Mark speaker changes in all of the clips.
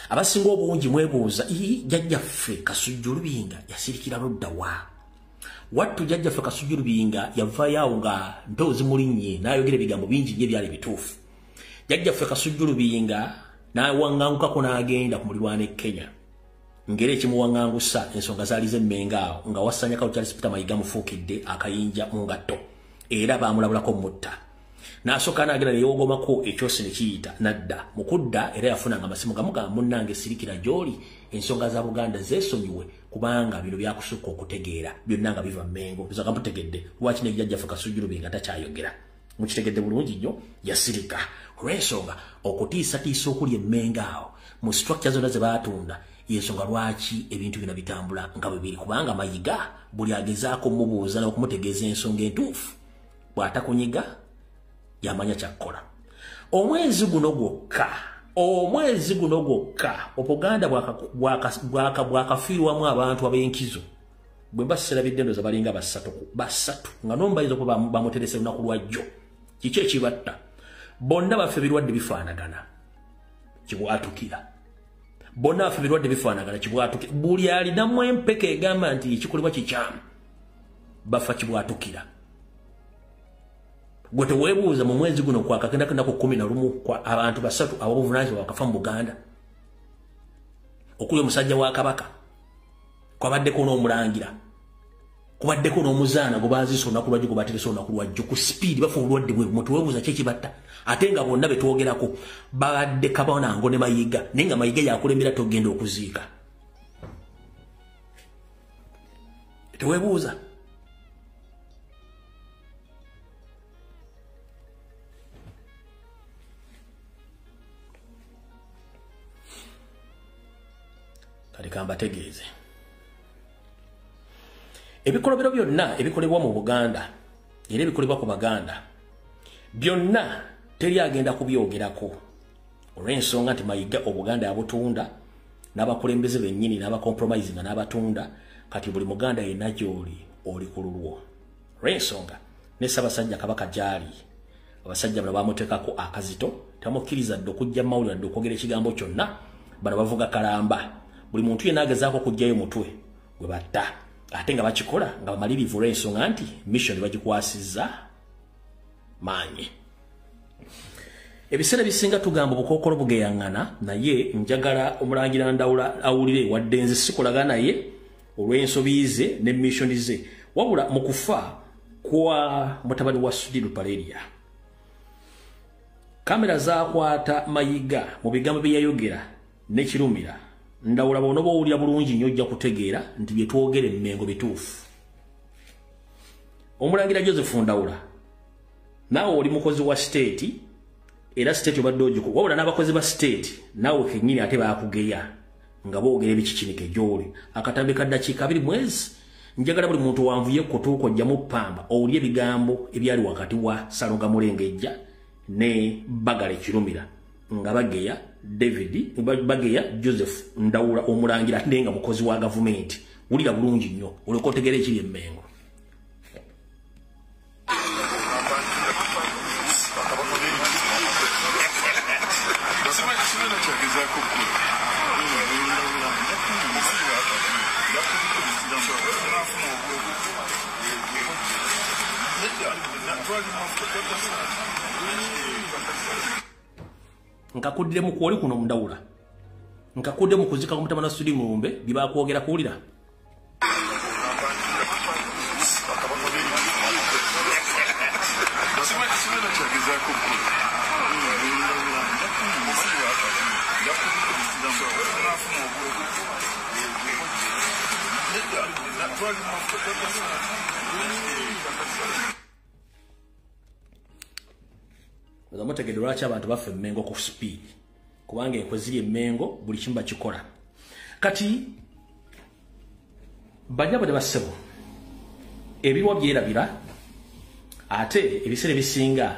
Speaker 1: abasinga obungi mwebuuza jjajjaffe Kasujju Lubinga yasirikira ludda wa wattu jjajjaffe Kasujju Lubinga yavaayo nga mpewo zimulinnye n'ayogera ebigambo bingi nnyo ebyali bituufu. Jjajjaffe Kasujju Lubinga n'awaŋŋangukako n'agenda ku mulirwana e Kenya ngeri ekimuwaŋŋangusa ensonga zaali z'emmenga awo nga Wasanya Charles Peter Mayiga mufuukidde akayinja mu ngatto era baamulabulako mutta. N'asooka n'agenda ne yeewogomako ekyosi ne kiyita nadda mu kudda era yafunanga amasimu gamugamba munnange sirikira gy'oli ensonga za Buganda zeesonyiwe kubanga bino byakusukka okutegeera byonna nga biva Mmengo bizaga mutegedde lwaki ne jjajjaffe Kasujju Lubinga takyayogera mukitegedde bulungi nnyo yasirika olw'ensonga okutiisatiisa okuli emmenga awo mu structure zonna ze baatunda yensonga lwaki ebintu bino bitambula nga bwe biri kubanga Mayiga buli agezaako mubuuza n'okumutegeeza ensonga entuufu bw'atakunyiga yamanya kyakkola. Omwezi guno gwokka Obuganda bwakafiirwamu abantu ab'enkizo bwe basirabidde ndoza balinga basatu nga nombayiza kuba bamuterese lunaku lwajjo kiki ekibatta bonna baffe birwadde bifaanagana kibwatukira buli alinamu empeke egamba nti ekikolebwa kikyamu bafa kibwatukira. Gwe teweebuuza mu mwezi guno kwakagenda ku 11 kwa abantu basatu abobuvunaanyizibwa bakafa mu Buganda okuli omusajja wa Kabaka kwabaddeko n'omulangira kubaddeko n'omuzaana gwe baazisa olunaku lwajjo gwe bateresa olunaku lwajjo ku sipiidi bafa obulwadde bwe mutuweebuuza ki ekibatta ate nga bonna betwogerako babadde Kabonango ne Mayiga naye nga Mayiga yakulembera togenda okuziika teweebuuza. Kamba tegeeze ebikolobero byonna ebikolebwa mu Buganda era ebikolebwa ku Baganda byonna teri agenda kubyogerako olw'ensonga nti Mayiga Obuganda yabutunda n'abakulembeze bennyini n'abakompromising n'abatunda kati buli Muganda yenna gy'oli oli ku lulwo olw'ensonga ne Ssaabasajja Kabaka gy'ali abasajja bano bamuteekako akazito tamukkiriza dde okujja mu mawulire dde okwogera ekigambo kyonna bano bavuga kalamba buli muntu yenna agezaako okujjayo mutwe gwe batta ate nga bakikola nga bamalirivu olw'ensonga nti mission bagikwasizza maanyi. Ebiseera bisinga tugamba obukookolo bugeyaŋŋana naye njagala Omulangira Ndawula awulire wadde nze sikolaga naye olw'ensobi ze ne mission ze wabula mu kufa kwa mutabani wa Sudi Lupaleria kamera zaakwata Mayiga mu bigambo bye yayogera n'ekirumira Ndawula bonoba owulira bulungi nnyo ojja kutegeera nti bye twogera Mmengo bituufu. Omulangira Joseph Ndawula naawe oli mukozi wa state era state obadde ogiku wabula n'abakozi ba state naawe kennyini ate baakugeya nga boogera ebikikinike gy'oli akatambi ka ddakiika 2 mwezi njagala buli muntu wanvuye kutuuko ojjamu Pamba owulye ebigambo ebyali wakati wa Salonga Mulengejja ne Bagale Kirumira nga bageya David bageya Joseph Ndawula Omulangira ate nga mukozi wa gavumenti wulira bulungi nnyo olyoka otegeera ekiri Mmengo. Nkakudde mu kwoli kuno Ndawula nkakudde mu kuzika kumutamana Sudi Mulumbe bibakwogera kuwulira Mutegedde lwaki abantu baffe Mmengo ku speed kubanga enkwe ziri Mmengo buli kimu bakikola kati banyabo ne bassebo ebiwa byerabira ate ebiseera ebisinga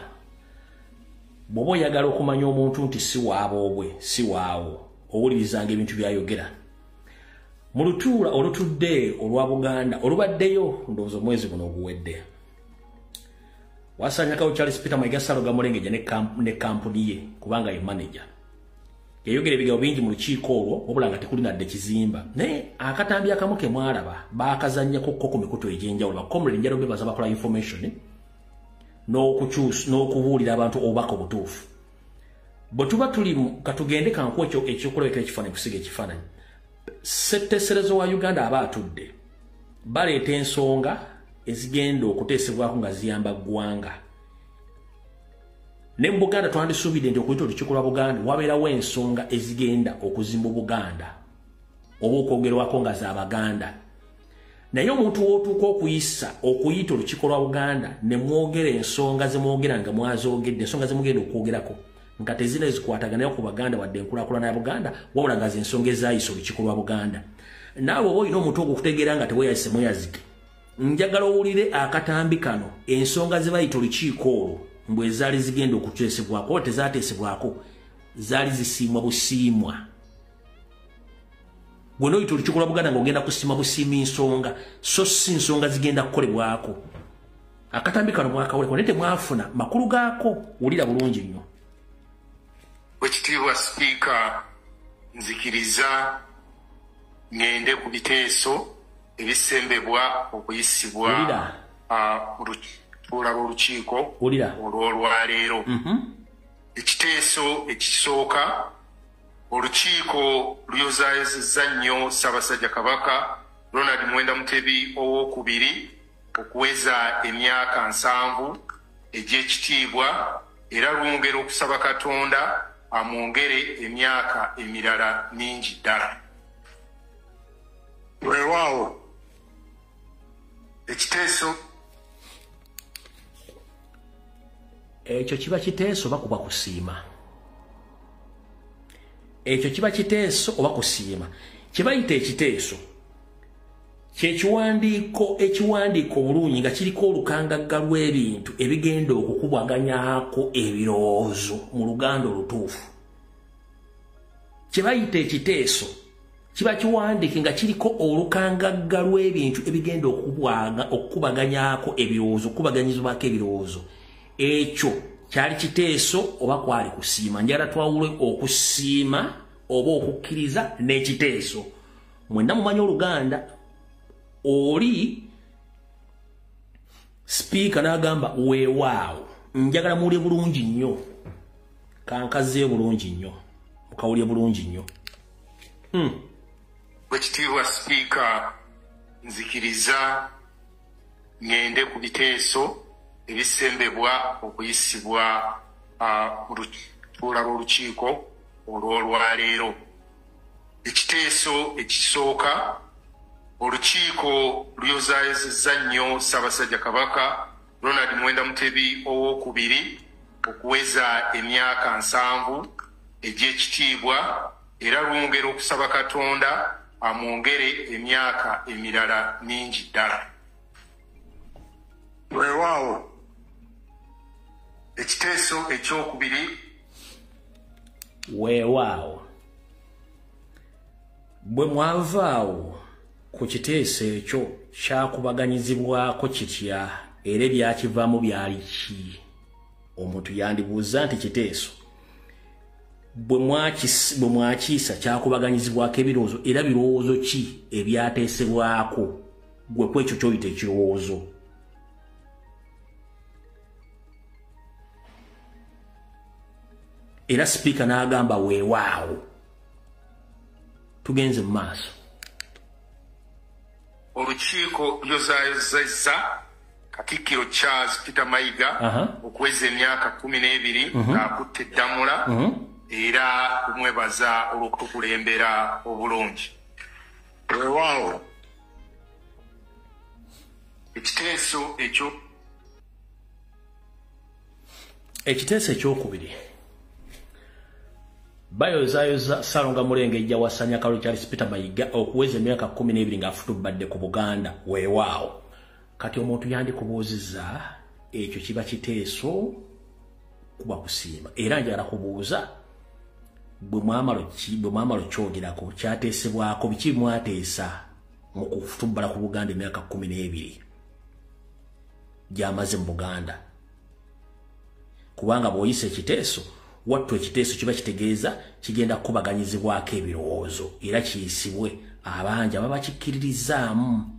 Speaker 1: bw'oba oyagala okumanya omuntu nti si waaboobwe si waawo owulirizanga ebintu byayogera mu lutuula olutudde olwa Buganda olubaddeyo ndowooza omwezi guno oguwedde Wasanya Charles Peter Mayiga Salonga Mulengejja ne kampuni ye kubanga ye manager yayogera ebigambo bingi mu lukiiko olwo wabula nga tekuli nadde kizimba naye akatambi akamu ke mwalaba baakazannyako ku mikutu egy'enjawulo bakomrade njalo bebaza bakola information n'okubuulira abantu obubaka obutuufu bwe tuba tuli katugende kanku ekyokulabekera ekifaananyi kusiga ekifaananyi ssetteeserezo wa Uganda aba atudde baleeta ensonga ezigenda okuteesebwako nga ziyamba ggwanga ne mu Buganda twandisuubidde nti okuyita olukiiko lwa Buganda wabeerawo ensonga ezigenda okuzimba Buganda oba okwogerwako nga z'Abaganda naye omuntu w'otuuka okuyita olukiiko lwa Buganda ne mwogera ensonga ze mwogera nga mwazoogedde ensonga ze mugenda okwogerako nga tezina ezikwataganayo ku Baganda wadde enkulaakulana ya Buganda wabula nga z'ensonga ezaayisa olukiiko lwa Buganda naawe oba olina omuntu okukutegeera nga teweeyayise mweyazike njagala owulire akatambi kano ensonga ze bayita olukiiko olwo mbwe zaali zigenda okuteesebwako oba tezaateesebwako zaali zisiimwa busiimwa gwe n'oyita olukiiko lwa Buganda ng'ogenda kusiima busiima nsonga so si nsonga zigenda kukolebwako akatambi kano mwakawuleko naye temwafuna makulu gaako wulira bulungi nnyo
Speaker 2: Wekitiibwa Sipiika nzikiriza ngende ku biteeso ebisembebwa okuyisibwa olukiiko olw'olwaleero ekiteeso ekisooka olukiiko luyozaayozezza nnyo Ssaabasajja Kabaka Ronald Muwenda Mutebi owookubiri okuweza emyaka 7 egy'ekitiibwa era lwongera okusaba Katonda amwongere emyaka emirala mingi ddala. Weewaawo ekiteeso
Speaker 1: ekyo kiba kiteeso oba kuba kusiima ekyo kiba kiteeso oba kusiima kibayita ekiteeso ekiwandiiko bulungi nga kiriko olukangagga lw'ebintu ebigenda okukubwaganyaako ebirowoozo mu Luganda olutuufu kibayita ekiteeso kiba kiwandiike nga kiriko olukangagga lw'ebintu ebigenda okukubaganyaako ebirowoozo okukubaganyizibwako ebirowoozo ekyo kyali kiteeso oba kwali kusiima njagala twawule okusiima oba okukkiriza n'ekiteeso mwenna mumanyi Oluganda oli Sipiika n'agamba weewaawo njagala muwulire bulungi nnyo kankazeeyo bulungi nnyo mukawulire bulungi nnyo
Speaker 2: Wekitiibwa Sipiika nzikiriza ngende ku biteeso ebisembebwa okuyisibwa olukiiko olw'olwaleero ekiteeso ekisooka olukiiko luyozaayozezza nnyo Ssaabasajja Kabaka Ronald Muwenda Mutebi owookubiri okuweza emyaka 7 egy'ekitiibwa era lwongera okusaba Katonda amwongere emyaka emirala mingi ddala. Weewaawo ekiteeso ekyokubiri
Speaker 1: weewaawo bwe mwavaawo ku kiteeso ekyo kyakubaganyizibwako kitya era ebyakivaamu byali ki omuntu yandibuuza nti kiteeso bwe mwakiisa kyakubaganyizibwako ebirowoozo era birowoozo ki ebyateesebwako gwe ku ekyo kyoyita ekirowoozo era Sipiika n'agamba weewaawo tugenze mu maaso
Speaker 2: olukiiko luyozaayozezza Katikkiro Charles Peter Mayiga okuweza emyaka 12 ng'akutte eddamula era kumwebaza olw'okutukulembera obulungi. Weewaawo
Speaker 1: ekiteeso ekyokubiri bayozaayoza Ssalonga Mulengejja wasanya Kalulu Charles Peter Mayiga okuweza emyaka 12 ng'afutubadde ku Buganda weewaawo kati omuntu yandikubuuzizza ekyo kiba kiteeso kuba kusiima era njagala kubuuza bwe mwamalo kyogerako kyateesebwako biki mwateesa mu kufutubbala ku Buganda emyaka 12 gy'amaze mu Buganda kubanga bw'oyisa ekiteeso wattu ekiteeso kiba kitegeeza kigenda kubaganyizibwako ebirowoozo era kiyisibwe abanja baba kikkiririzaamu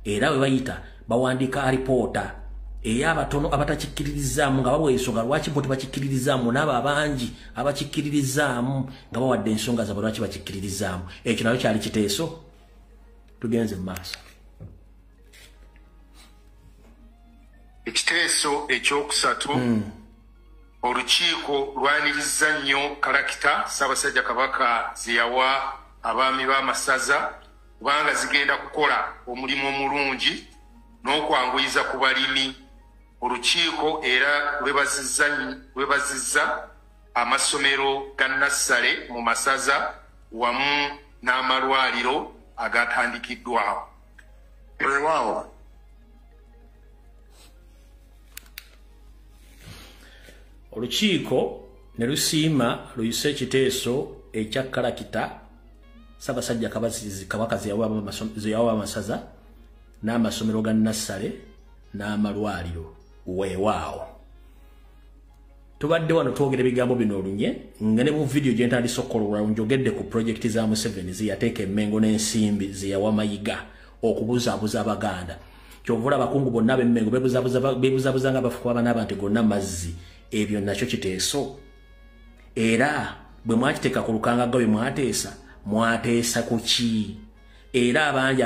Speaker 1: era we bayita bawandiika alipoota ey'abatono abatakikkiririzaamu nga bawa ensonga lwaki bo tebakikkiririzaamu n'abo abangi abakikkiririzaamu nga bawadde ensonga zaabwe lwaki bakikkiririzaamu ekyo nayo kyali kiteeso tugenze mu maaso
Speaker 2: ekiteeso ekyokusatu olukiiko lwaniriza nnyo kalakita Ssaabasajja Kabaka ze yawa abaami b'amasaza kubanga zigenda kukola omulimu omulungi n'okwanguyiza ku balimi. Olukiiko era lwebazizza amasomero ga nassale mu masaza wamu n'amalwaliro agatandikiddwawo. Weewaawo
Speaker 1: olukiiko ne lusiima luyise ekiteeso ekya kalakita Ssaabasajja Kabaka ze yawa amasaza n'amasomero ga nassale n'amalwaliro. Weewaawo tubadde wano twogera ebigambo bino olunye nga ne mu vidiyo gye ntandise okukola njogedde ku projekiti za Museveni ze yateeka emmengo n'ensimbi ze yawa Mayiga okubuzaabuza Abaganda. Kyovula abakungu bonna b'emmengo beebuzaabuza nga bafu kuba banaaba nti gonna mazzi. Ebyo nakyo kiteeso era bwe mwakiteeka ku lukangaga bwe mwateesa ku ki? Era abangi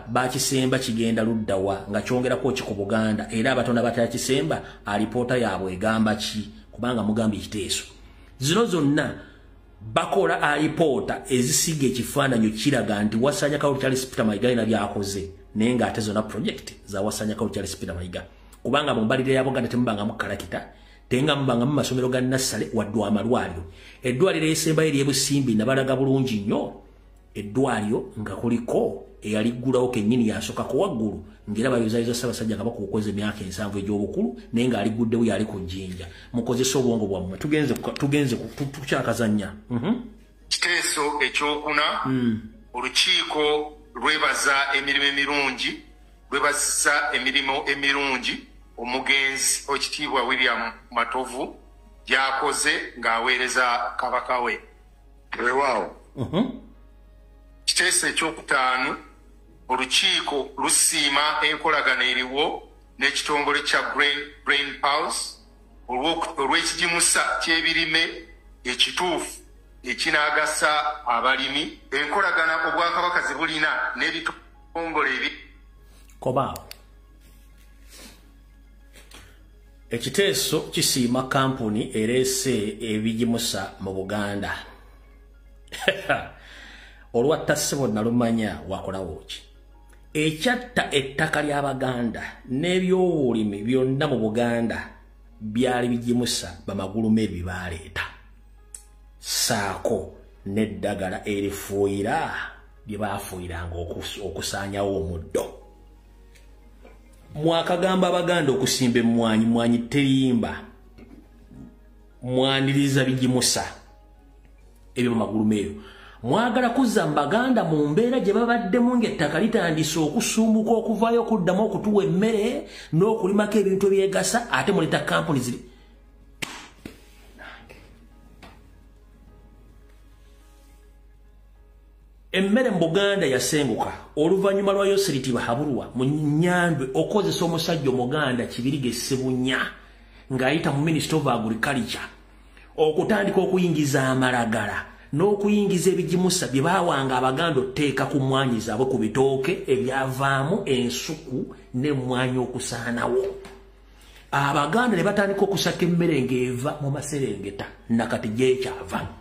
Speaker 1: bakisemba kigenda luddawa nga kyongerako ki ku Buganda era abatono abatakisemba alipoota yaabwe egamba ki? Kubanga mugambye ekiteeso. Zino zonna bakola alipoota ezisiga ekifaananyi kiraga nti Wasanya Kaulu Charles Peter Mayiga alina byakoze naye ng'ate zonna project za Wasanya Kaulu Charles Peter Mayiga kubanga mu mbalirira ya Buganda temubangamu kalakita tenga mbangamu masomero ga nassale wadde amalwaliro. Eddwaliro esembayo ery'Ebusimbi nabalaga bulungi nnyo. Eddwaliro nga kuliko eyaliggulawo kennyini yasooka ku waggulu ng'era bayozaayoza Ssaabasajja Kabaka okukoza emyaka 7 egy'obukulu naye ng'aliguddewo yali ku jjinja. Mukozese obwongo bwammwe tugenze tukyakazannya.
Speaker 2: Kiteeso ekyokuna olukiiko lwebaza emirimu emirungi lwebazisa emirimu emirungi omugenzi Ekitiibwa William Matovu gyakoze ng'aweereza Kabaka we. Weewaawo kiteeso ekyokutaano olukiiko lusiima enkolagana eriwo n'ekitongole kya Brain Pulse olw'ekigimusa ky'ebirime ekituufu ekinaagasa abalimi. Enkolagana Obwakabaka ze bulina n'ebitongole
Speaker 1: Kobaawo ekiteeso kisiima kampuni ereese ebigimusa mu Buganda. Olwatta ssebo nalumanya wakolawo ki? Ekyatta ettaka ly'Abaganda n'ebyobulimi byonna mu Buganda byali bigimusa bamagulume bye baaleeta saako n'eddagala erifuuyira lye baafuuyiranga okusaanyawo omuddo. Mwakagamba Abaganda okusimba emmwanyi terimba mwaniriza bigimusa ebyo bamagulume ebyo. Mwagala kuzza Baganda mu mbeera gye babaddemu ng'ettaka litandise okusumbuka okuvaayo okuddamu okutuwa emmere n'okulimako ebintu ebyegasa ate muleta kampuni ziri. Emmere mu Buganda yasenguka oluvannyuma lwa Yosiriti Bahabulwa mu Nnyandwe okozesa omusajja Omuganda Kibirige Ssebunya ng'ayita mu Minister of Agriculture okutandika okuyingiza amalagala n'okuyingiza ebigimusa bye baawanga Abaganda otteeka ku mmwanyi zaabwe ku bitooke ebyavaamu ensuku n'emmwanyi okusaanawo. Abaganda ne batandika okusaka emmere ng'eva mu maserengeta nakati gy'ekyava.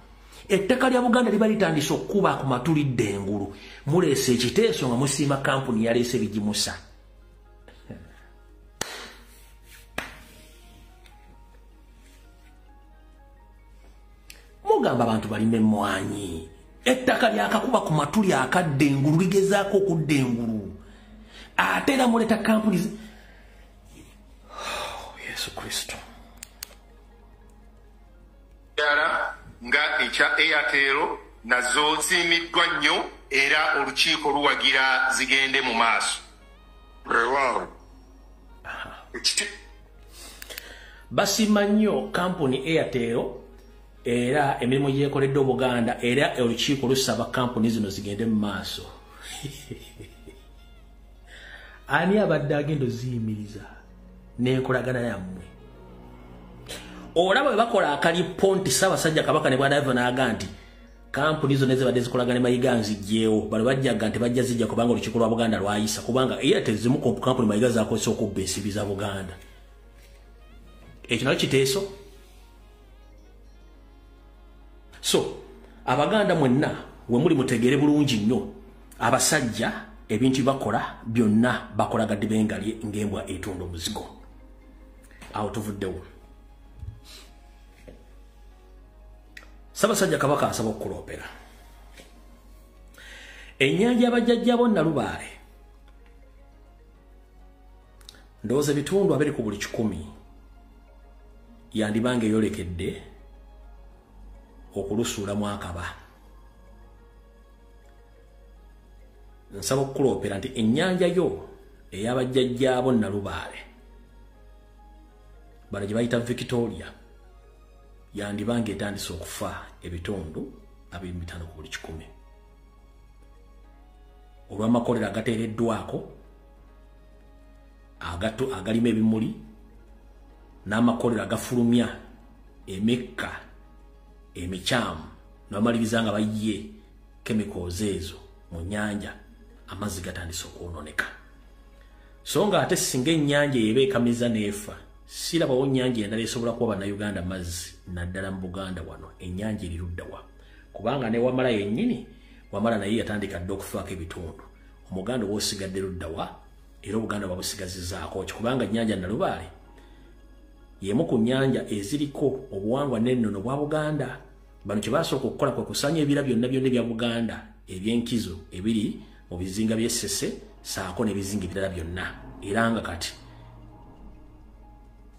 Speaker 1: Ettaka lya Buganda liba litandise okukuba ku matulidde engulu. Muleese ekiteeso nga musiima kampuni yaleese ebigimusa. Mugamba abantu balime emmwanyi. Ettaka lyakakuba ku matuli akadde engulu ligezaako okudda engulu. Ate era muleta kampuni Yesu Kristo.
Speaker 2: Nga ekya Airtel nazo ziimiddwa nnyo era olukiiko luwagira zigende mu maaso. Weewaawo
Speaker 1: basiima nnyo kampuni Airtel era emirimu gyekoledde Obuganda era olukiiko lusaba kampuni zino zigende mu maaso. Ani abadde agenda ziyimiriza n'enkolagana yammwe? Olaba bwe bakola akaliponti Ssaabasajja Kabaka ne bw'adava n'aga nti kampuni zino ezibadde zikolagana Mayiga nzijjeewo, bano bajjaga nti bajja zijja kubanga olukiiko lwa Buganda lwayisa, kubanga era tezimu kampuni Mayiga zaakozesa okubba ensibi za Buganda. Ekyo nakyo kiteeso. So Abaganda mwenna we muli mutegere bulungi nnyo, abasajja ebintu bakola byonna bakolagadde bengali ng'embwa etunda omuzigo. Awo tuvuddewo. Ssaabasajja Kabaka asaba okuloopera. Ennyanja abajjajjabo Nalubaale ndowooza ebitundu 20 ku buli 100 yandibanga eyolekedde okulusuulamu akaba. Nsaba okuloopera nti ennyanja yo ey'abajjajjabo Nalubaale bano gye bayita Victoria yandibanga etandise okufa ebitundu 25 ku buli 100 olw'amakolero agateereddwako agalimu ebimuli n'amakolero agafulumya emikka emikyamu n'amaliriza nga bayye chemicals ezo mu nnyanja, amazzi gatandise okwononeka. So nga ate singa ennyanja yebeekamiza n'efa, sirabawo nnyanja endala esobola kuwa bannayuganda mazzi naddala mu Buganda wano. Ennyanja eri ludda wa? Kubanga ne Wamala yennyini, Wamala naye yatandika dda okufaako ebitundu. Omuganda oba osigadde ludda wa? Era Obuganda babusigazizzaako ki? Kubanga ennyanja Nalubaale y'emu ku nnyanja eziriko obuwangwa n'ennono bwa Buganda. Bano kye basooka okukola kwe kusanya ebira byonna ebya Buganda eby'enkizo ebiri mu bizinga by'Essese saako n'ebizinga ebirala byonna. Era nga kati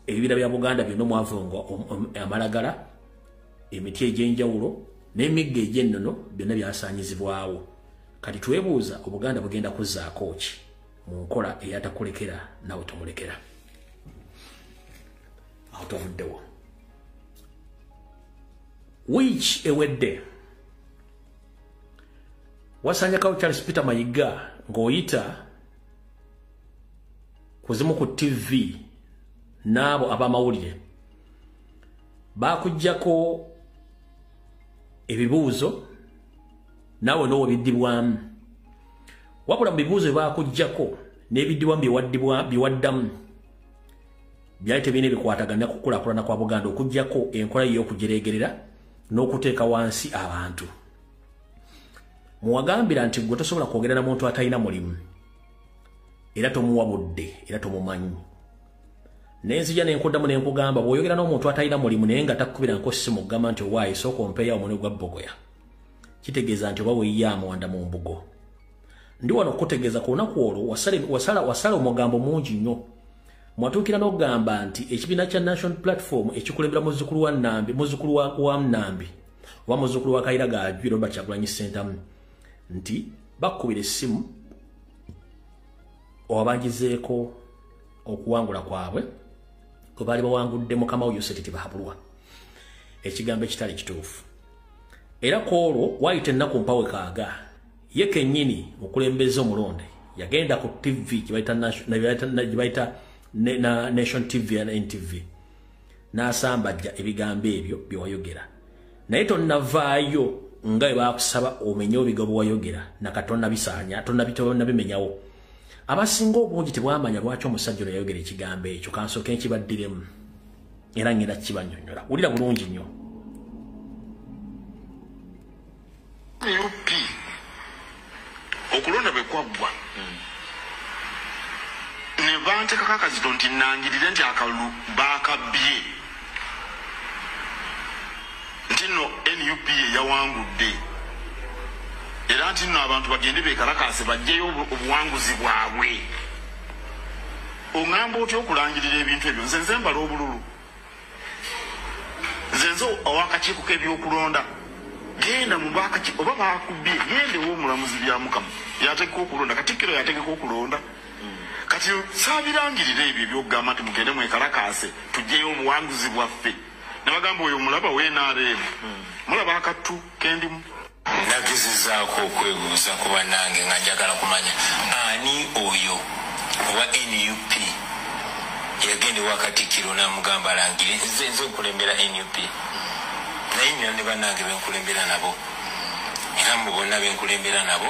Speaker 1: ebibira bya Buganda byonna mwavunga amalagala, emiti egy'enjawulo n'emigga egy'ennono byonna byasaanyizibwawo. Kati twebuuza Obuganda bugenda kuzzaako ki mu nkola eyatakulekera nawe tomulekera? Awo tovuddewo. Which ewedde wasanyakawo Charles Peter Mayiga ng'oyita kuzimu ku TV n'abo ab'amawulire bakuggyako ebibuuzo naawe n'owo biddibwamu. Wabula mu bibuuzo bakuggyako n'ebiddibwamu byewaddamu byali tebiina bikwatagana kukulaakulana kwa Buganda, okuggyako enkola y'okujereegerera n'okuteeka wansi abantu. Muwagambira nti gwe tosobola kwogera na muntu atalina mulimu era tomuwa budde era tomumanyi. Nenzija nenkuddamu nenkugamba bw'oyogera n'omuntu atalina mulimu naye nga takkubira nkossimu okugamba nti owaayi sooka ompeeyo omune gwa Bogoya, kitegeeza nti oba weeyiye amawanda mu mbugo. Ndi wano okutegeeza ku lunaku olwo wasala omugambo mungi nnyo. Mwatuukira n'okugamba nti ekibiina kya National Platform ekikulembera muzzukulu wa Nambi, muzzukulu wa Nambi oba muzzukulu wa Kayiira Gaajwi, Robert Kyagulanyi Ssentamu, nti bakkubira essimu owabangizeeko okuwangula kwabwe kwe baali bawangudde Mukama we Yoseti Bahabulwa. Ekigambo ekitali kituufu. Era ku olwo waayita ennaku mpawe kaaga ye kennyini mukulembeze omulonde yagenda ku TV gye bayita Nation TV na NTV n'asambajja ebigambo ebyo bye wayogera, naye tonnavaayo nga bwe bakusaba omenyewo bigambo wayogera nakatonna bisaanya tonna bimenyawo. Abasinga obungi tebwamanya lwaki omusajja ono yayogera ekigambo ekyo. Kansooke nkibaddiremu era ngenda kibannyonnyola. Wulira bulungi nnyo.
Speaker 2: UP okulonda bwe kwaggwa ne banteekako akazito nti nangirire nti akalulu baakabbye nti nno NUP yawangudde era nti nno abantu bagende beekalakaase baggyeyo obuwanguzi bwabwe. Oŋŋamba otya okulangirira ebintu ebyo? Nze mbala obululu, nze owakakiiko k'ebyokulonda. Genda mu bakakiiko oba baakubbye, gendewo omulamuzi bya Mukama yategeka okulonda, Katikkiro yategeka okulonda. Kati saabirangirira ebyo ebyokugamba nti mugende mwekalakaase tuggyeyo obuwanguzi bwaffe nabagamba oyo mulaba w'NRM mulaba akattu kendimu
Speaker 3: nagezezaako okwebuuza ku bannange nga njagala kumanya ani oyo owa NUP yagenda ewa Katikkiro n'amugamba alangire nze nkulembera NUP naye nina ne bannange benkulembera nabo era mu bonna benkulembera nabo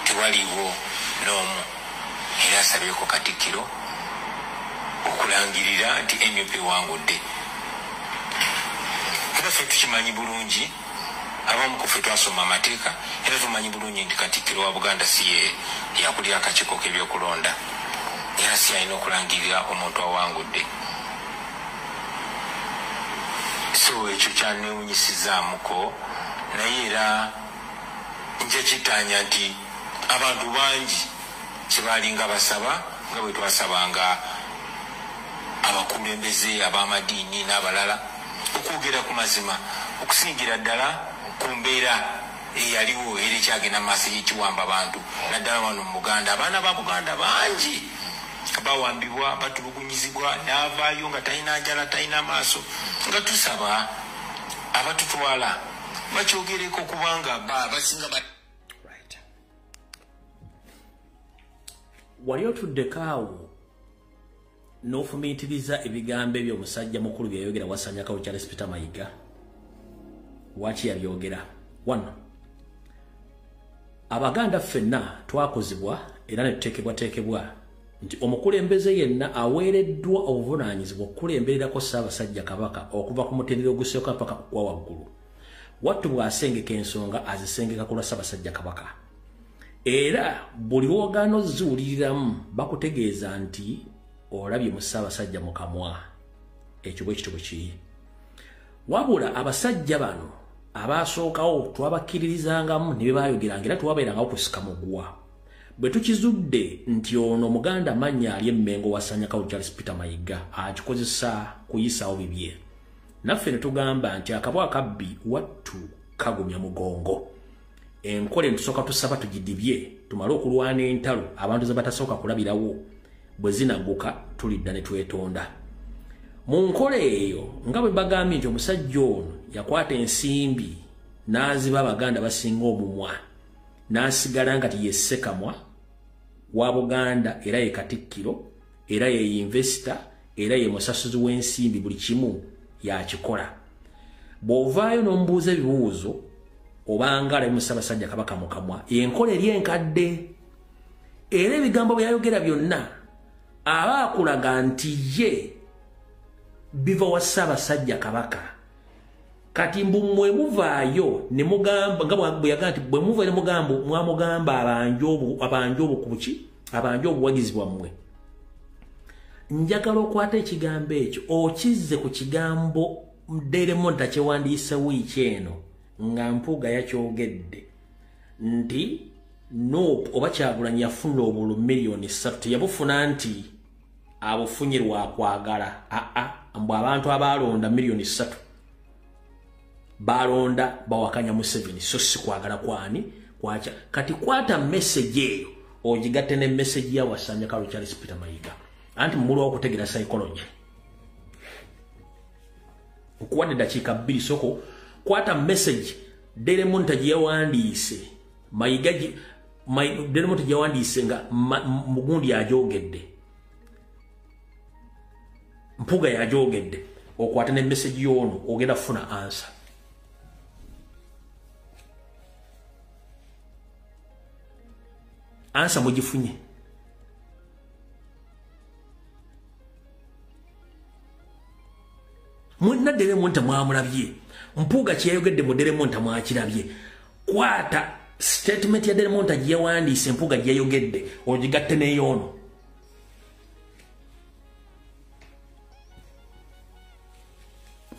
Speaker 3: tewaliwo n'omu era asabyeko Katikkiro okulangirira nti NUP wangudde. Era ffe tukimanyi bulungi, abamu ku ffe twasoma amateeka era tumanyi bulungi nti Katikkiro wa Buganda si ye yakulira akakiiko k'ebyokulonda era si alina okulangirira omuntu awangudde. So ekyo kyanewunyisizaamuko naye era nja kitaanya nti abantu bangi kyebalinga basaba nga bwe twasabanga abakulembeze ab'amadiini n'abalala okwogera ku mazima okusingira ddala ku mbeera eyaliwo era ekyagenda mu maaso y'ekiwamba abantu naddala wano mu Buganda. Abaana ba Buganda bangi bawambibwa batulugunyizibwa n'avaayo nga talina njala talina maaso nga tusaba abatutwala bakyogereko kubanga basinga
Speaker 1: wali otuddeko awo n'ofumiitiriza ebigambo ebyo omusajja mukulu byayogera Wasanyakawo Charles Peter Mayiga. Waki yabyogera? Wano Abaganda ffenna twakozibwa era ne tuteekebwa nti omukulembeze yenna aweereddwa obuvunaanyizibwa okukulembererako Ssaabasajja Kabaka okuva ku mutendera ogusooka paka ku waggulu. Wattu bw'asengeka ensonga azisengeka ku lwa Ssaabasajja Kabaka. Era buli lwogaano ziwuliriramu bakutegeeza nti olabye mu Ssaabasajja mu kamwa. Ekyo bwe kitabo kiri. Wabula abasajja bano abaasookawo twabakkiririzangamu ne bebayogeranga era twabeerangawo kusika mugwa. Bwe tukizudde nti ono Muganda mannya ali Emmengo Wasanyakawo Charles Peter Mayiga akikozesa kuyisaawo bibye. Naffe ne tugamba nti akabwa akabbi wattu kagumya mugongo. Enkole ntusooka tusaba tugidibye tumale okulwana entalo abantu ze batasooka kulabirawo bwe zinagguka tulidda ne twetonda. Mu nkole eyo nga bwe bagambye nti omusajja ono yakwata ensimbi n'aziba Abaganda basinga omumwa n'asigala nga yesekamwa wa Buganda era ye Katikkiro era ye investor era ye musasuzi w'ensimbi buli kimu yakikola. Bw'ovaayo n'omubuuza ebibuuzo obanga ali mu Ssaabasajja Kabaka mu kamwa enkola eri enkadde era ebigambo byayogera byonna aba akulaga nti ye biva wa Ssaabasajja Kabaka. Kati mwe muvaayo ne mugamba nga bwe yagamba nti bwe muvaayo ne mugamba mwamugamba abanje obukuki abanje obuwagizi bwammwe. Njagala okwata ekigambo ekyo okizze ku kigambo Diamond kyewandiise wiiki eno nga Mpuuga yakyogedde nti Nope oba Kyagulanyi yafuna obululu miliyoni 3 yabufuna nti abufunye lwakwagala. Mbwe abantu abalonda miliyoni 3 balonda bawakanya Museveni so si kwagala kwani kwacha. Kati kwata message eyo ogigatte ne message ya Wasanyakawo Charles Peter Mayiga anti mmulwa okutegera psychology okuwadde dakiika 2 soko kwata message Diamond yawandiise Mayiga Diamond yawandiise nga Mugundi ajogedde Mpuuga yajogedde okwata ne message yono ogenda funa answer. Answer mugifunye. Mwenna Diamond mwamulabye. Mpuuga kyeyogedde mu Diamond mwakirabye. Kwata statement ya Diamond yawandiise Mpuuga yayogedde ogigatte ne yono.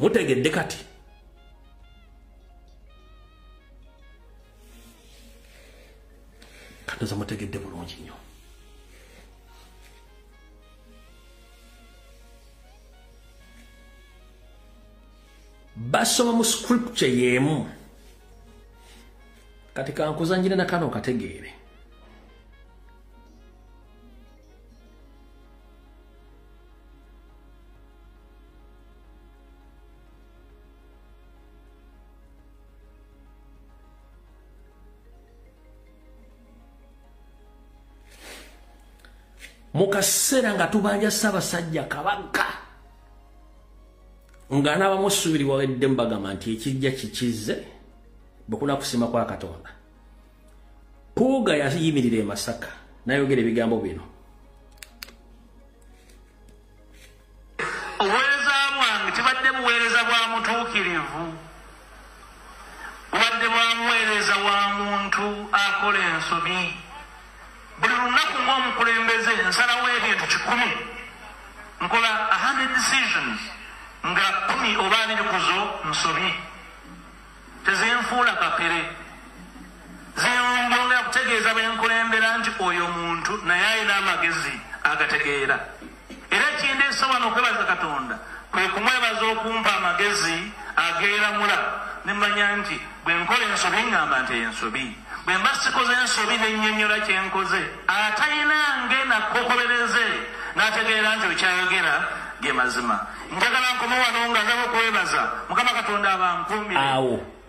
Speaker 1: Mutegedde kati. Katoza mutegedde bulungi nnyo. Basoma mu scripture yemu. Kati kankuzanjire na kano kategeere. Mukasera nga tubanja Ssaabasajja Kabaka nga n'abamusubiri wawedde mbagamba nti ekijja kikize bukuna kusima kwa Katonda. Puuga yayimirira e Masaka n'ayogera ebigambo bino.
Speaker 4: Obuweereza bwange tibadde buweereza bwa mutuukirivu, bubadde bwa muweereza wa muntu akola ensobi. Buli lunaku ng'omukulembeze nsalawo ebintu 100, nkola 100 decisions nga 10 oba 20 kuzo nsobi. Tezinfuula kapere, zinjongera kutegeeza benkulembera nti oyo muntu naye alina amagezi agategeera. Era kindeese wano okwebaza Katonda kwe kumwebaza okumpa amagezi ageeramula ne mmanya nti bwe nkola ensobi ngamba nti ensobi, bwe mba sikoze ensobi n'ennyonnyola kye nkoze, atayinange nakkokobereze n'ategeera nti okyayogera ge mazima. Njagala nkome wano nga nzaba okwebaza Mukama Katonda abankuumire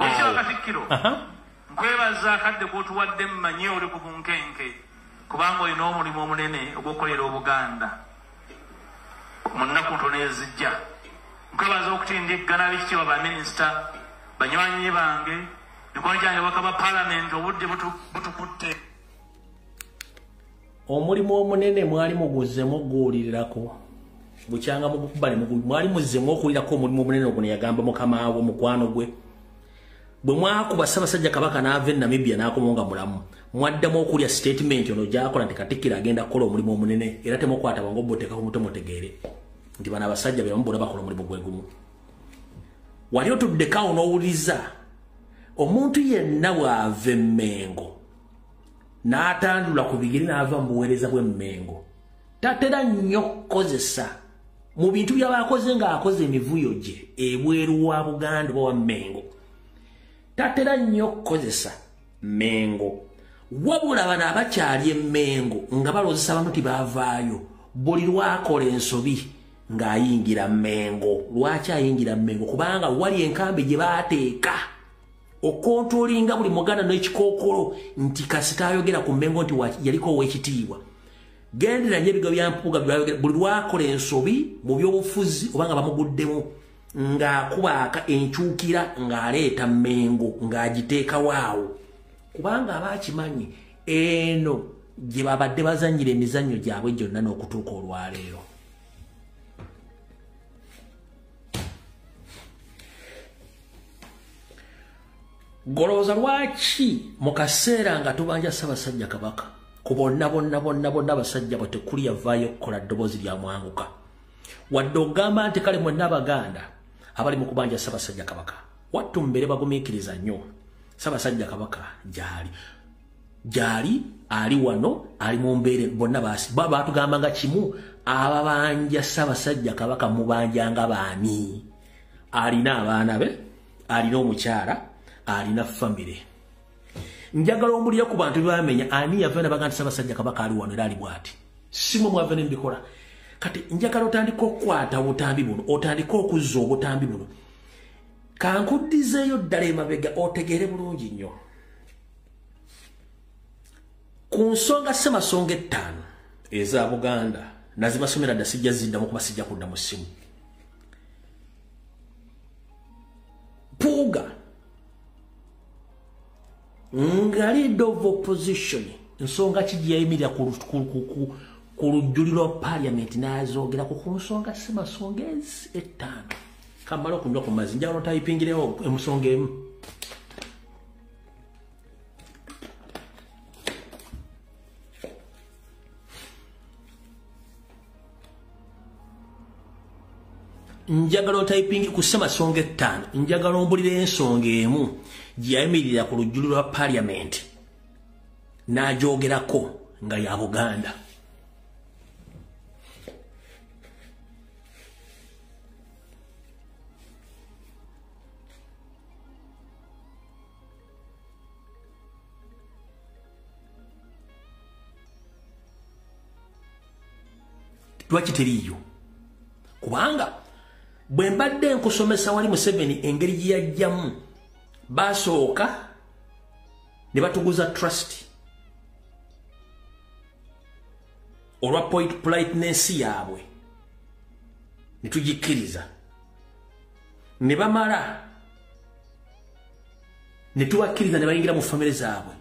Speaker 4: ekyo Katikkiro. Nkwebaza akadde k'otuwadde mmanyi oli ku bunkenke, kubanga olina omulimu omunene ogw'okukolera Obuganda mu nnaku ntono ezijja. Nkwebaza okutindiggana b'ekitiibwa baminisita, banywanyi bange, mikono gyange baka ba paalamenti, obudde butukutte.
Speaker 1: Omulimu omunene mwali muguzzemu okuguwulirirako. Bukyanga mukuba ne mwali muzzemu okuwulirako omulimu omunene ogwo ne yagamba mukama we mukwano gwe. Bwe mwakuba Ssaabasajja Kabaka n'ava e Namibia n'akomawo nga mulamu, mwaddamu okulya statement ono gy'akola nti Katikkiro agenda kukola omulimu omunene, era temukwata bwangu obboteeka ku mutwe mutegeere nti bano abasajja be bamu bonna bakola omulimu gwe gumu. Wali otuddeko n'owuliriza omuntu yenna bw'ava e Mmengo n'atandula ku bigere n'ava mu buweereza bw'e Mmengo, tatera nnyo kukozesa mu bintu by'abakoze ng'akoze emivuyo gye ebweru wa Buganda oba wa Mmengo. Tatera nnyo kukozesa Mmengo, wabula bano abakyali e Mmengo nga balozesa abantu ti baavaayo buli lwakola ensobi ng'ayingira Mmengo. Lwaki ayingira Mmengo? Kubanga wali enkambi gye baateeka okontrolinga buli Muganda n'ekikookolo nti kasita ayogera ku Mmengo nti yaliko ow'ekitiibwa. Gendera nnyo ebigo bya Mpuuga byayogera buli lwakola ensobi mu by'obufuzi oba nga bamuguddemu ng'akubaaka enkyukira ng'aleeta Mmengo ng'agiteeka waawo, kubanga abaakimanyi eno gye babadde bazannyira emizannyo gyabwe gyonna n'okutuuka olwaleero. Golowooza lwaki mu kaseera nga tubanja Ssaabasajja Kabaka ku bonna abasajja bwe tekuli yavaayo okukola ddoboozi lya mwanguka, wadde ogamba nti kale mwenna Abaganda abali mu kubanja Ssaabasajja Kabaka wattu mbeere bagumiikiriza nnyo. Ssaabasajja Kabaka gyali ali wano ali mu mbeere bonna baatugamba nga kimu ababanja Ssaabasajja Kabaka mubanjanga baani? Alina abaana be, alina omukyala, alina famire. Njagala ombulire ku bantu bamenya ani yava n'abaga nti Ssaabasajja Kabaka ali wano era ali bw'ati. Simwe mwava ne mbikola. Kati njagala otandika okukwata obutambi buno, otandika okuzza obutambi buno. Kankuddizeeyo ddala emabega otegeere bulungi nnyo. Ku nsonga ssemasonga 5 eza Buganda nazibasomera dda sijja ziddamu kuba sijja kudda mu ssimu. Puuga nga leader of opposition nsonga ki gye yayimirira ku lujjuliro Parliament n'azoogera ku nsonga ssemasonga 5. Kamala okunywa ku mazzi njagala otayipingirewo emusonga emu. Njagala otayipingi ku ssemasonga 5, njagala ombulire ensonga emu gye yayimirira ku lujjuliro lwa Parliament n'agyogerako nga ya Buganda. Lwaki teriiyo? Kubanga bwe mbadde nkusomesa wali Museveni engeri gye yajjamu basooka ne batuguza trust olwa politeness yaabwe ne tugikiriza ne bamala ne tubakkiriza ne bayingira mu famire zaabwe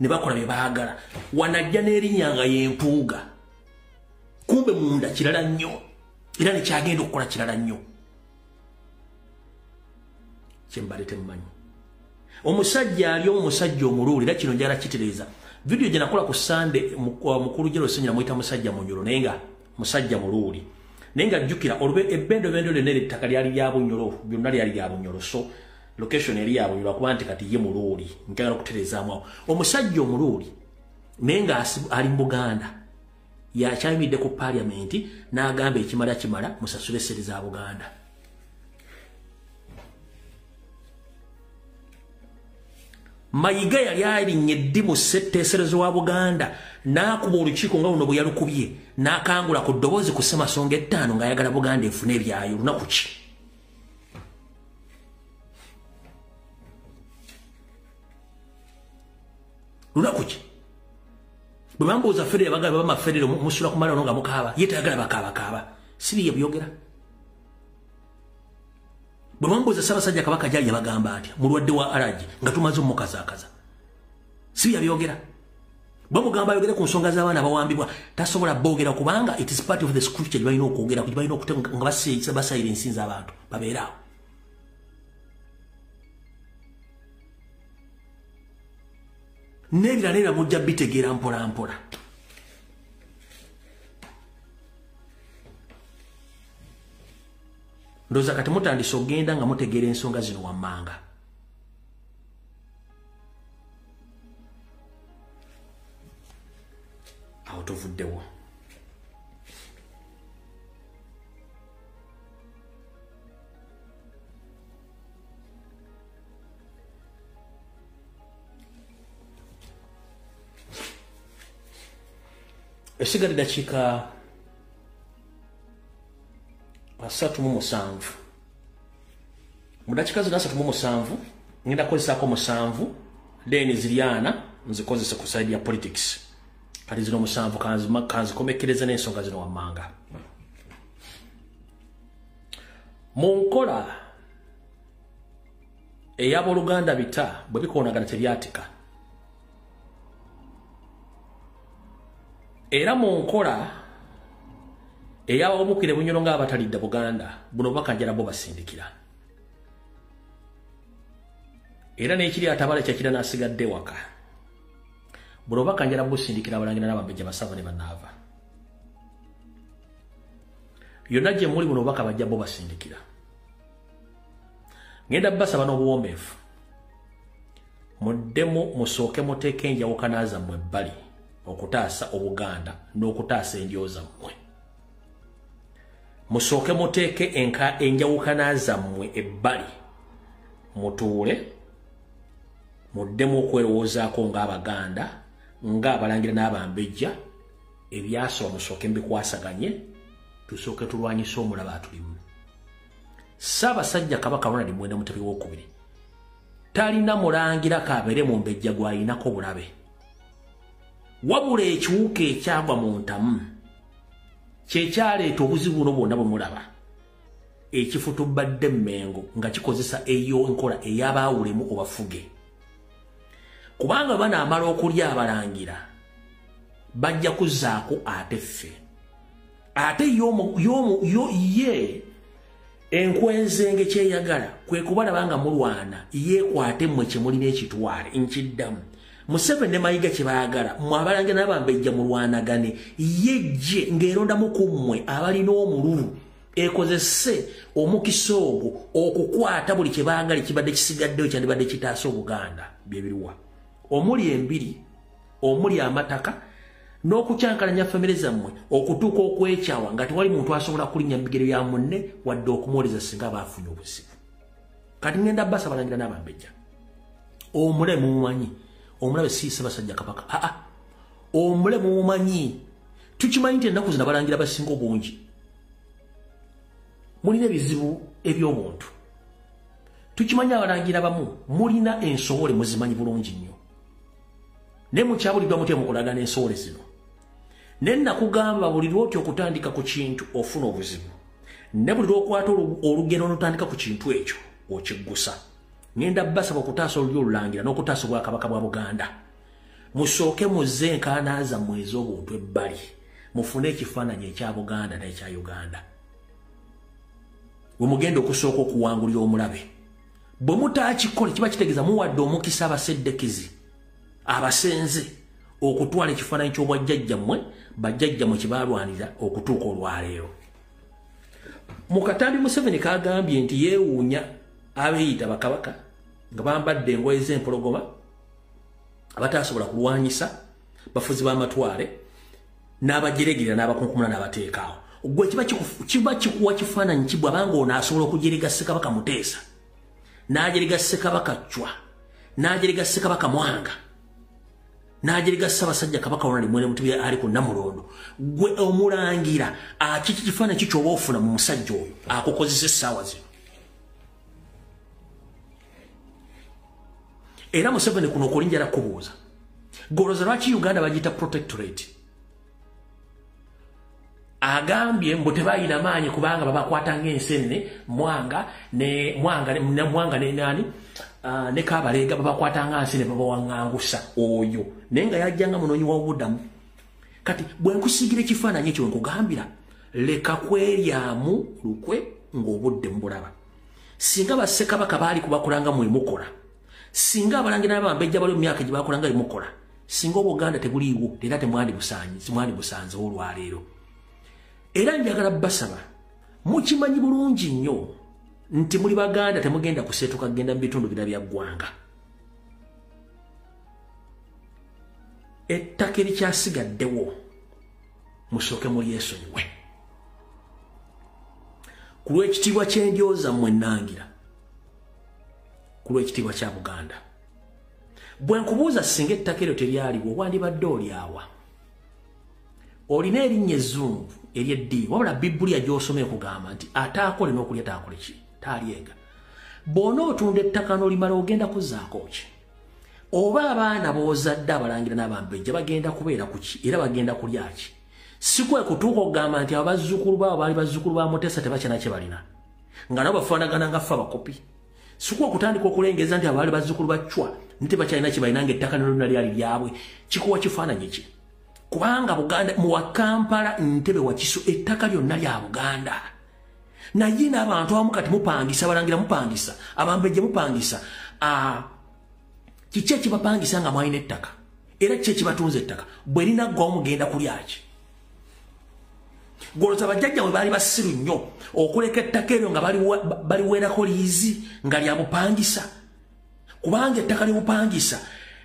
Speaker 1: ne bakola bye baagala wanajja n'erinnya nga y'empuuga kumbe munda kirala nnyo era ne kyagenda okukola kirala nnyo kyembalete mmanyi omusajja ali omusajja omuluuli era kino njala kitereeza video gye nakola ku Sunday mukulu jero senyera muyita musajja munyolo naye nga musajja muluuli naye nga jjukira olube ebbendo lyonna ettaka lyali lya Bunyoro byonna lyali lya Bunyoro so location yali ya Bunyoro kuba nti kati ye muluuli njagala okutereezaamu awo omusajja omuluuli naye nga ali mu Buganda yakyayimidde ku parliamenti n'agamba ekimala musasule sente za Buganda Mayiga yali alinnye ddi mu ssetteeserezo wa Buganda n'akuba olukiiko nga luno bwe yalukubye n'akangula ku ddoboozi ku Ssemasonga 5 ng'ayagala Buganda efune ebyayo lunaku ki bwe bambuuza Federo bagamba bamafedero musula ku malano nga mukaaba ye tayagala bakaabakaaba si bye byogera bwe bambuuza Ssaabasajja Kabaka gyali yabagamba atya mulwadde wa alaji nga tumaze omukazaakaza si bye byogera bamugamba ayogere ku nsonga z'abaana bawambibwa tasobola boogera kubanga it is part of the scripture gye balina okwogera gye balina okutenga nga basayira ensinza abantu babeeraawo n'ebirala mujja bitegeera mpola mpola ndowooza kati mutandise ogenda nga mutegeera ensonga zino wammanga awo tuvuddewo esigadde dakiika 37 mu dakiika zino 37 ngenda kukozesaako 7 then ziriana nzikozese ku side ya politics kati zino 7 kanzikomekereza n'ensonga zino wammanga mu nkola ey'abooluganda bita bwe bikoonagana tebyatika era mu nkola ey'ababukire Bunyoro ng'abatalidde Buganda buno bakanjala bo basindikira era n'ekiri atabala kyakira n'asigadde waka buno bakanjala busindikira abalangira n'abambejja basava ne banaava yonna gye muli buno baka bajja bo basindikira ngenda basaba n'obuwombeefu muddemu musooke muteeke enjawukana zammwe ebbali okutaasa Obuganda n'okutaasa enjoza mmwe musooke muteeke enjawukana zammwe ebbali mutuule muddemu okwerowoozaako ng'Abaganda ng'abalangira n'abambejja ebyasoba musooke mbikwasaganye tusooke tulwanyise omulaba atulimu Ssaabasajja Kabaka Ronald Muwenda Mutebi II talina mulangira kabeere mu mbejja gw'alinako bulabe wabula ekiwuka ekyagwa mu ntamu kyekyaleeta obuzibu buno bwonna bwe mulaba ekifutubadde Mmengo nga kikozesa eyo enkola ey'abaawulemu obafuge kubanga banaamala okulya abalangira bajja kuzzaako ate ffe ate ye enkwenzenge kyeyagala kwe kubalaba nga mulwana yeekwate mmwe kye mulina ekitwale nkiddamu Museveni ne Mayiga kye baagala mmwe abalangira n'abambejja mulwanagane yejje ng'erondamu ku mmwe abalina omululu ekozese omukisa ogwo okukwata buli kye baagala kibadde kisigaddeyo kyandibadde kitaasa Obuganda bye biruwa omuli embiri omuli amataka n'okukyankalanya famire zammwe okutuuka okwekyawa nga tewali muntu asobola kulinnya mu bigere bya munne wadde okumwoleza singa baafunye obuzibu kati ngenda basa balangira n'abambejja omulemu mumanyi omulabe si Ssaabasajja Kabaka omulemu mumanyi tukimanyi nti ennaku zino abalangira basinga obungi mulina ebizibu eby'obuntu tukimanyi abalangira bamu mulina ensowole muzimanyi bulungi nnyo naye mukyabuliddwa mutya mukulagana ensowole zino Nenna kugamba buli lwoti okutandika ku kintu ofuna obuzibu. Ne buli lwokwata olugero n'otandika ku kintu ekyo okiggusa. Ngenda basaba okutaasa olulyo olulangira n'okutaasa Obwakabaka bwa Buganda. Musooke muzze enkaana zammwe ez'obuntu ebbali. Mufune ekifaananyi ekya Buganda n'ekya Uganda. Bwe mugenda okusooka okuwangulira omulabe. Bwe mutaakikola kiba kitegeeza muwadde omukisa abaseddekizi abasenze okutwala ekifaananyi ky'obwajjajjammwe bajjajjammwe kye baalwanira okutuuka olwaleero. Mukatambi Museveni kagambye nti yeewuunya abeeyita bakabaka nga bambadde engoye z'empologoma abatasobola kulwanyisa bafuzi b'amatwale n'abajeregera n'abakunkumula n'abateekaawo. Gwe kiba kikuwa kifaananyi ki bw'abanga ono asobola okujerega Ssekabaka Muteesa n'ajerega Ssekabaka Chwa n'ajerega Ssekabaka Mwanga n'ajerega Ssaabasajja Kabaka Ronald Mwene Mutebi ali ku Namulondo. Gwe omulangira kiki kifaananyi ky'oba ofuna mu musajja oyo akukozesa essaawa zino. Era Museveni kuno okulinjala kubuuza goloza lwaki Uganda bagiyita protectorate. Agambye mbu tebalina maanyi kubanga babakwata ng'ensene Mwanga ne nani ne Kabalega babakwata nga nsene babawaŋŋangusa oyo naye nga yajjanga munoonyi w'obudamu. Kati bwe nkusiigira ekifaananyi ekyo nkugambira leka kweryamu lukwe ng'obudde mbulaba. Singa bassekabaka baali kubakolanga mwe mukola, singa abalangira n'abambejja bali mu myaka gye bakolanga emukola, singa Obuganda tebuliiwo era temwandibusanze olwaleero. Era njagala basaba mukimanyi bulungi nnyo nti muli Baganda temugenda kuseetuka kugenda mu bitundu bira bya ggwanga. Ettaka erikyasigaddewo musooke mulyesonyiwe ku lw'ekitiibwa ky'endyoza mmwe nnangira, ku lw'ekitiibwa kya Buganda. Bwe nkubuuza singa ettaka eryo teryaliwo wandibadde olyawa? Olina erinnya ezzungu ery'eddiini wabula Bibbuliya gy'osoma ekugamba nti ataakole n'okulya taakole ki taalyenga. Bw'ona otunda ettaka n'olimala ogenda kuzzaako ki? Oba abaana b'ozadde abalangira n'abambejja bagenda kubeera ku ki era bagenda kulya ki? Si kwe kutuuka okugamba nti abazzukulu baabo baali bazzukulu ba Muteesa tebakyana kye balina nga nabo bafaanagana nga ffe abakopi. Si kwe okutandika okulengeza nti abaali bazzukulu ba Chwa nti bakyalina kye balina ng'ettaka ne lyonna lyali lyabwe. Kikuwa kifaananyi ki? Kubanga Buganda mu Kampala Ntebe Wakiso ettaka lyonna lya Buganda. Naye n'abantu abamu kati mupangisa, abalangira mupangisa, abambejja mupangisa. Kiki ekibapangisa nga mwalina ettaka? Era kiki ekibatunza ettaka? Bwe linaggwawo mugenda kulya ki? Goloza bajjajja bwe baali basiru nnyo okuleka ettaka eryo nga baliweerako liizi nga lya bupangisa. Kubanga ettaka ly'obupangisa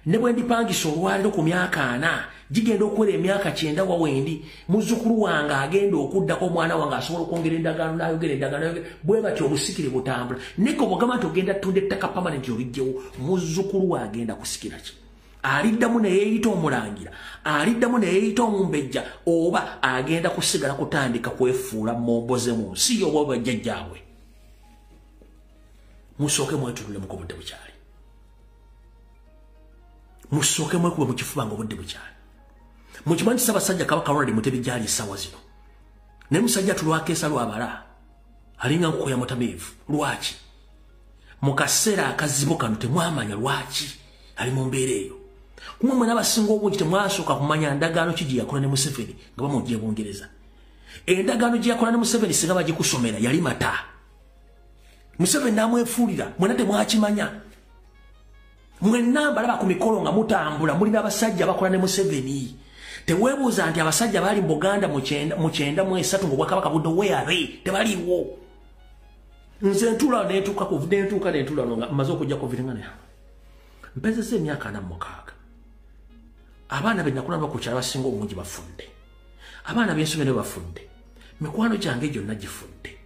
Speaker 1: ne bwe ndipangisa olwaliro ku myaka 4 gigenda okuwera emyaka 9 wawendi muzzukulu wange agenda okuddako omwana wange asobola okwongera endagaano n'ayogera endagaano bwe batyo obusikire butambula. Neko bw'ogamba nti ogenda tunda ettaka permanent olijjewo muzzukulu we agenda kusikira ki? Aliddamu ne yeeyita omulangira, aliddamu ne yeeyita omumbejja, oba agenda kusigala kutandika kwefuula momboze mu nsi oba bajjajjaabwe? Musooke mwetululemu ku budde bukyali. Musooke mwekube mu kifuba nga obudde bukyali. Mukimanyi Ssaabasajja Kabaka Ronald Mutebi gyali essaawa zino ne musajja tulwakeesa lwabala alinga nkuko ya mutamiivu. Lwaki? Mu kaseera akazibu kano temwamanya lwaki ali mu mbeera eyo. Kumwe mwe n'abasinga obungi temwasooka kumanya ndagaano ki gye yakola ne Museveni nga bamuggya Bungereza. Endagaano gye yakola ne Museveni singa bagikusomera yali mata. Museveni n'amwefuulira mwena temwakimanya. Mwenna mbalaba ku mikolo nga mutambula mulina abasajja bakola ne Museveni. Teweebuuza nti abasajja baali mu Buganda mu 1993 ng'Obwakabaka budde weyabe tebaliiwo. Nze ntula neetuuka nga mmaze okujja COVID-19. Mpezesa emyaka 46. Abaana be nakulaba ku kyalo basinga obungi bafudde. Abaana b'ensomero bafudde. Mikwano gyange gyonna gifudde.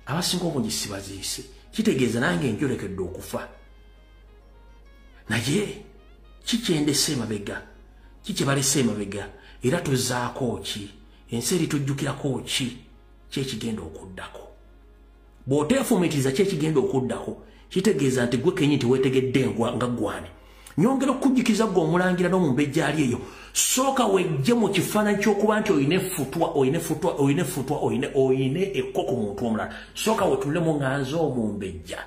Speaker 1: Abasinga obungi sibaziise. Kitegeeza nange njolekedde okufa. Naye kikyendese emabega, kikyebalese emabega, era tuzzaako ki? Ensi eritujjukirako ki? Kyekigenda okuddako. Bw'oteefumiitiriza kyekigenda okuddako, kitegeeza nti gwe kenyi teweetegedde nga ggwane. Nyongera okujjukiza gwe omulangira n'omumbejja ali eyo soka wejje mu kifaananyi ky'okuba nti oyine futwa oyine ekkoko muntu omulala soka wetulemu ŋŋanza omumbejja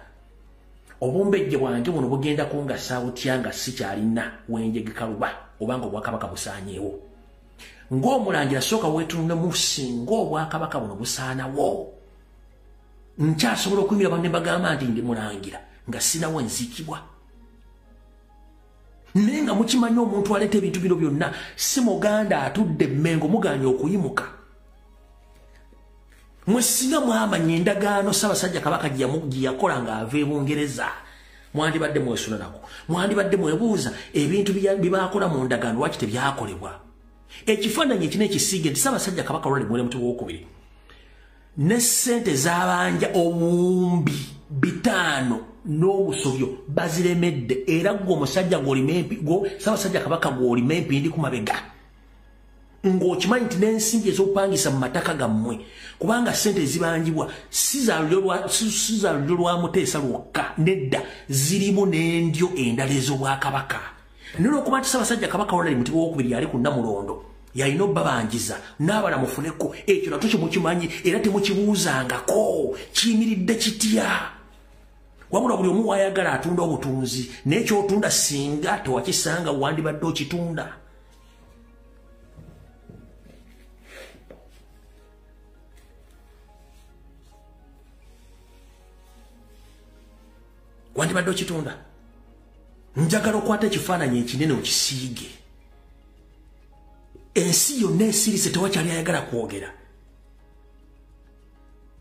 Speaker 1: obumbejje bwange buno bugenda kungasa butya nga sikyalina wenjegekaluba obanga obwakabaka busaanyeewo ng'omulangira soka wetunulemu singa obwakabaka buno busaanawo nkyasobola okuyimira banne bagamba nti ndi mulangira nga sinawo nziikibwa naye nga mukimanyi omuntu aleeta ebintu bino byonna si muganda atudde Mmengo muganya okuyimuka mwe singa mwamanya endagaano Ssaabasajja Kabaka gye yakola ng'ava e Bungereza mwandibadde mwesunanako mwandibadde mwebuuza ebintu bye baakola mu ndagaano lwaki tebyakolebwa ekifaananyi ekina ekisiige nti Ssaabasajja Kabaka Ronald Muwenda Mutebi II ne ssente z'abanja obuwumbi 5 n'obusobyo baziremedde era gwe omusajja Ssaabasajja Kabaka gw'olima empindi ku mabega ng'okimanyi nti n'ensimbi ez'okupangisa mu mataka gammwe kubanga ssente ezibanjibwa si za lulyo lwa Muteesa lwokka nedda zirimu n'endyo endala ez'Obwakabaka naye olw'okuba nti Ssaabasajja Kabaka Ronald Mutebi II yali ku Namulondo yalina obbabanjiza n'abala mufuneko ekyo nakyo kyemukimanyi era temukibuuzangako kiyimiridde kitya wabula buli omu wayagala atunda obutunzi n'ekyotunda singa tewakisanga wandibadde okitunda wandibadde okitunda njagala okwata ekifaananyi ekinene okisiige ensi yonna esirise tewakyali ayagala kwogera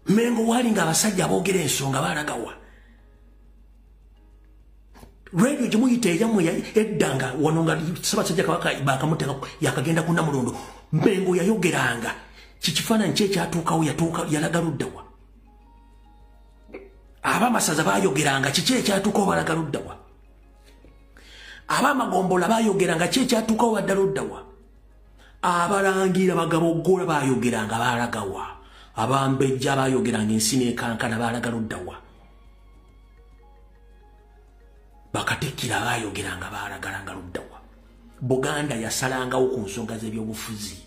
Speaker 1: Mmengo waali ng'abasajja aboogera ensonga baalagawa radio gye muyita eyammwe eddanga wano nga Ssaabasajja Kabaka baakamuteeka yakagenda ku Namulondo Mmengo yayogeranga kikifaananyi kye kyatuukawo yalaga luddawa ab'amasaza baayogeranga kiki ekyatuukawo balaga luddawa ab'amagombola baayogeranga ki ekyatuukawo badda luddawa abalangira bagabogola baayogeranga baalagawa abambejja baayogeranga ensi n'ekankana baalaga luddawa bakatekira baayogeranga baalagalanga luddawa Buganda yasalangawo ku nsonga z'ebyobufuzi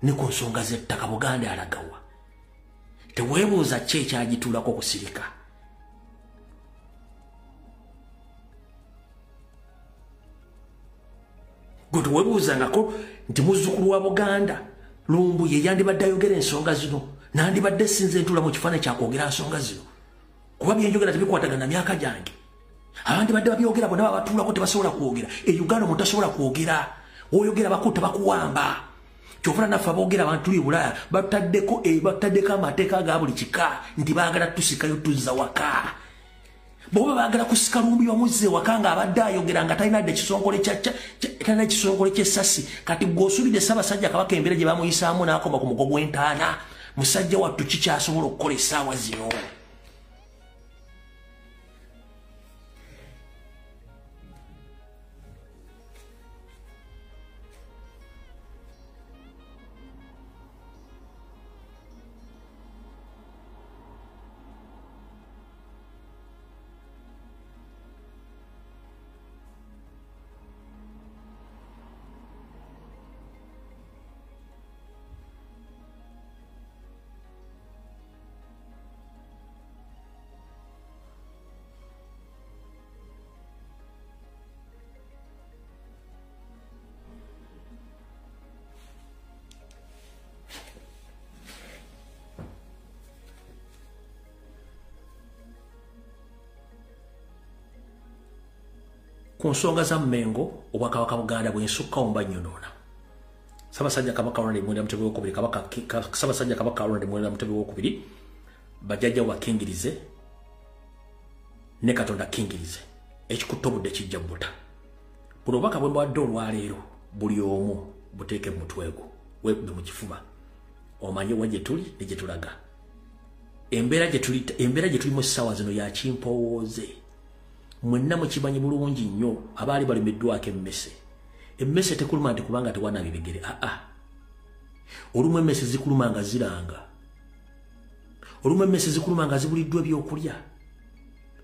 Speaker 1: ne ku nsonga z'ettaka Buganda yalagawa teweebuuza ki ekyagituulako okusirika gwe teweebuuzangako nti muzzukulu wa Buganda Lumbu ye yandibadde ayogera ensonga zino nandibadde sinze ntula mu kifaananyi kyakwogera nsonga zino kuba byenjogera tebikwatagana myaka gyange abandi badde babyogera bonna babatuulako tebasobola kwogera Uganda omuntu tasobola kwogera oyogera bakuta bakuwamba kyofuna naffe aboogera abantu tuli Bulaya bataddeko amateeka ga buli kika nti baagala tusikayo tuzza waka boba baagala kusika Lumbu bamuzze waka ng'abadde ayogera nga talina dde ekisongole ky'essasi kati gw'osuubidde Ssaabasajja Kabaka embeera gye bamuyisaamu n'akoma ku mugo gw'entaana musajja wattu kikyasobola okukola essaawa zino ku nsonga za Mmengo Obwakabaka Buganda bwensukkawo mbannyonoona Ssaabasajja Kabaka Ronald Muwenda Mutebi II Ssaabasajja Kabaka Ronald Muwenda Mutebi II bajjajja bakingirize ne Katonda kingirize ekikutte obudde kijja bbuta buno obubaka bwe mbadde olwaleero buli omu buteeke mu mutwe gwo weekube mu kifuba omanye wa gye tuli ne gye tulaga embeera gye tulimu essaawa zino ya kimpowooze mwenna mukimanyi bulungi nnyo abaali balemeddwako emmese tekuluma nti kubanga tewana bibegere olumu emmese zikuluma nga ziranga olumu emmese zikuluma nga zibuliddwa ebyokulya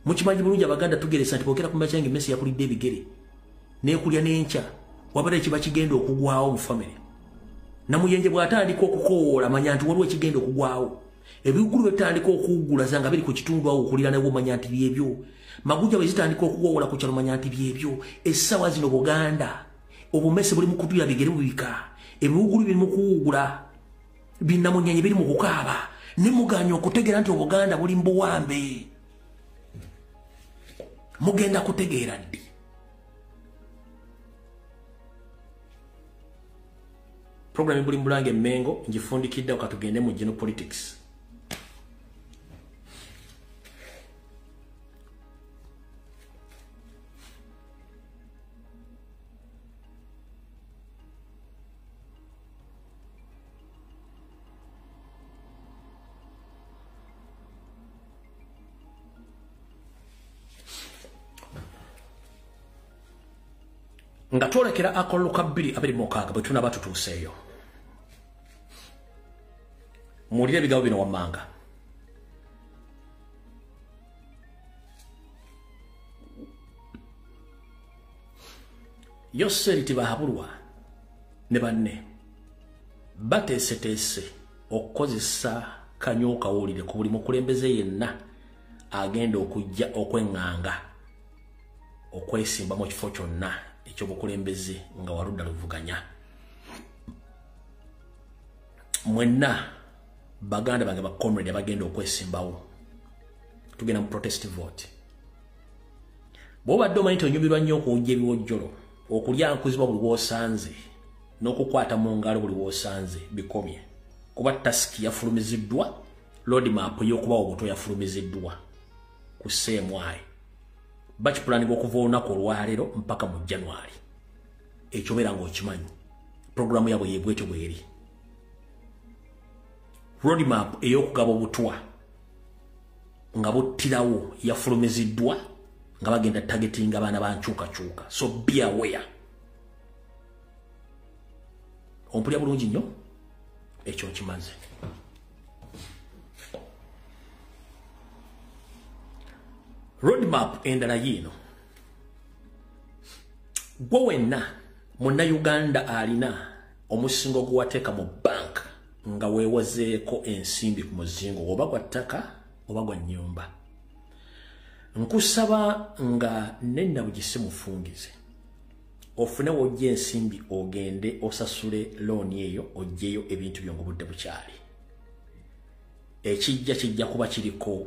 Speaker 1: mukimanyi bulungi Abaganda tugeresa nti boogera ku makya nga emmese yakulidde ebigere n'ekulya n'enkya wabadde kiba kigenda okugwawo mu family namuyenje bw'atandika okukoola manya nti waliwo ekigenda okugwawo ebigulu bitandika okuwugula zanga biri ku kitundu awo okulira nawo manya nti byebyo maguja bwe zitandika okuwowola ku kyalo manya nti byebyo essaawa zino Buganda obumese buli mu kutuya bigere bubika ebiwugulu biri mu kuwugula binnamunyenye biri mu kukaaba ne muganya okutegeera nti Obuganda buli mu buwambe mugenda kutegeera ddi program buli Mulange Mengo njifundikidde okatugende mu general politics nga twolekera akoluka 226 bwe tunaba tutuuseeyo muwulire ebigambo bino wammanga Yoseri Tibahabulwa ne banne bateeseteese okukozesa kanyo kawulire ku buli mukulembeze yenna agenda okujja okweŋŋanga okwesimba mu kifo kyonna ekyobukulembeze nga waludda luvuganya mwenna baganda bange ba comrade bagenda okwesimbawo tugenda mu protest vote bw'obadde omanyi onyumirwa nnyo okujja ebiwojjolo okulya nkuzibwa buli bw'osanze n'okukwata mu ngalo buli bw'osanze bikomye kuba tasiki yafulumiziddwa roadmap y'okubawo obuto yafulumiziddwa ku seemwayi bakipulaninga okuva olunaku olwaleero mpaka mu January ekyo beera ng'okimanyi programu yabwe yeebwetyo bweri roadmap ey'okugaba obutwa nga buttirawo yafulumiziddwa nga bagenda targeting abaana bankyukakyuka so be aware ompulya bulungi nnyo ekyo nkimaze roadmap endala yiino gwe wenna Munnayuganda alina omusingo gwateeka mu bank nga weewozeeko ensimbi ku muzingo oba gwa ttaka oba gwa nnyumba nkusaba nga nenna bugisi mufungize ofune wojja ensimbi ogende osasule loan eyo ojjeyo ebintu byo ngobudde bukyali kijja kuba kiriko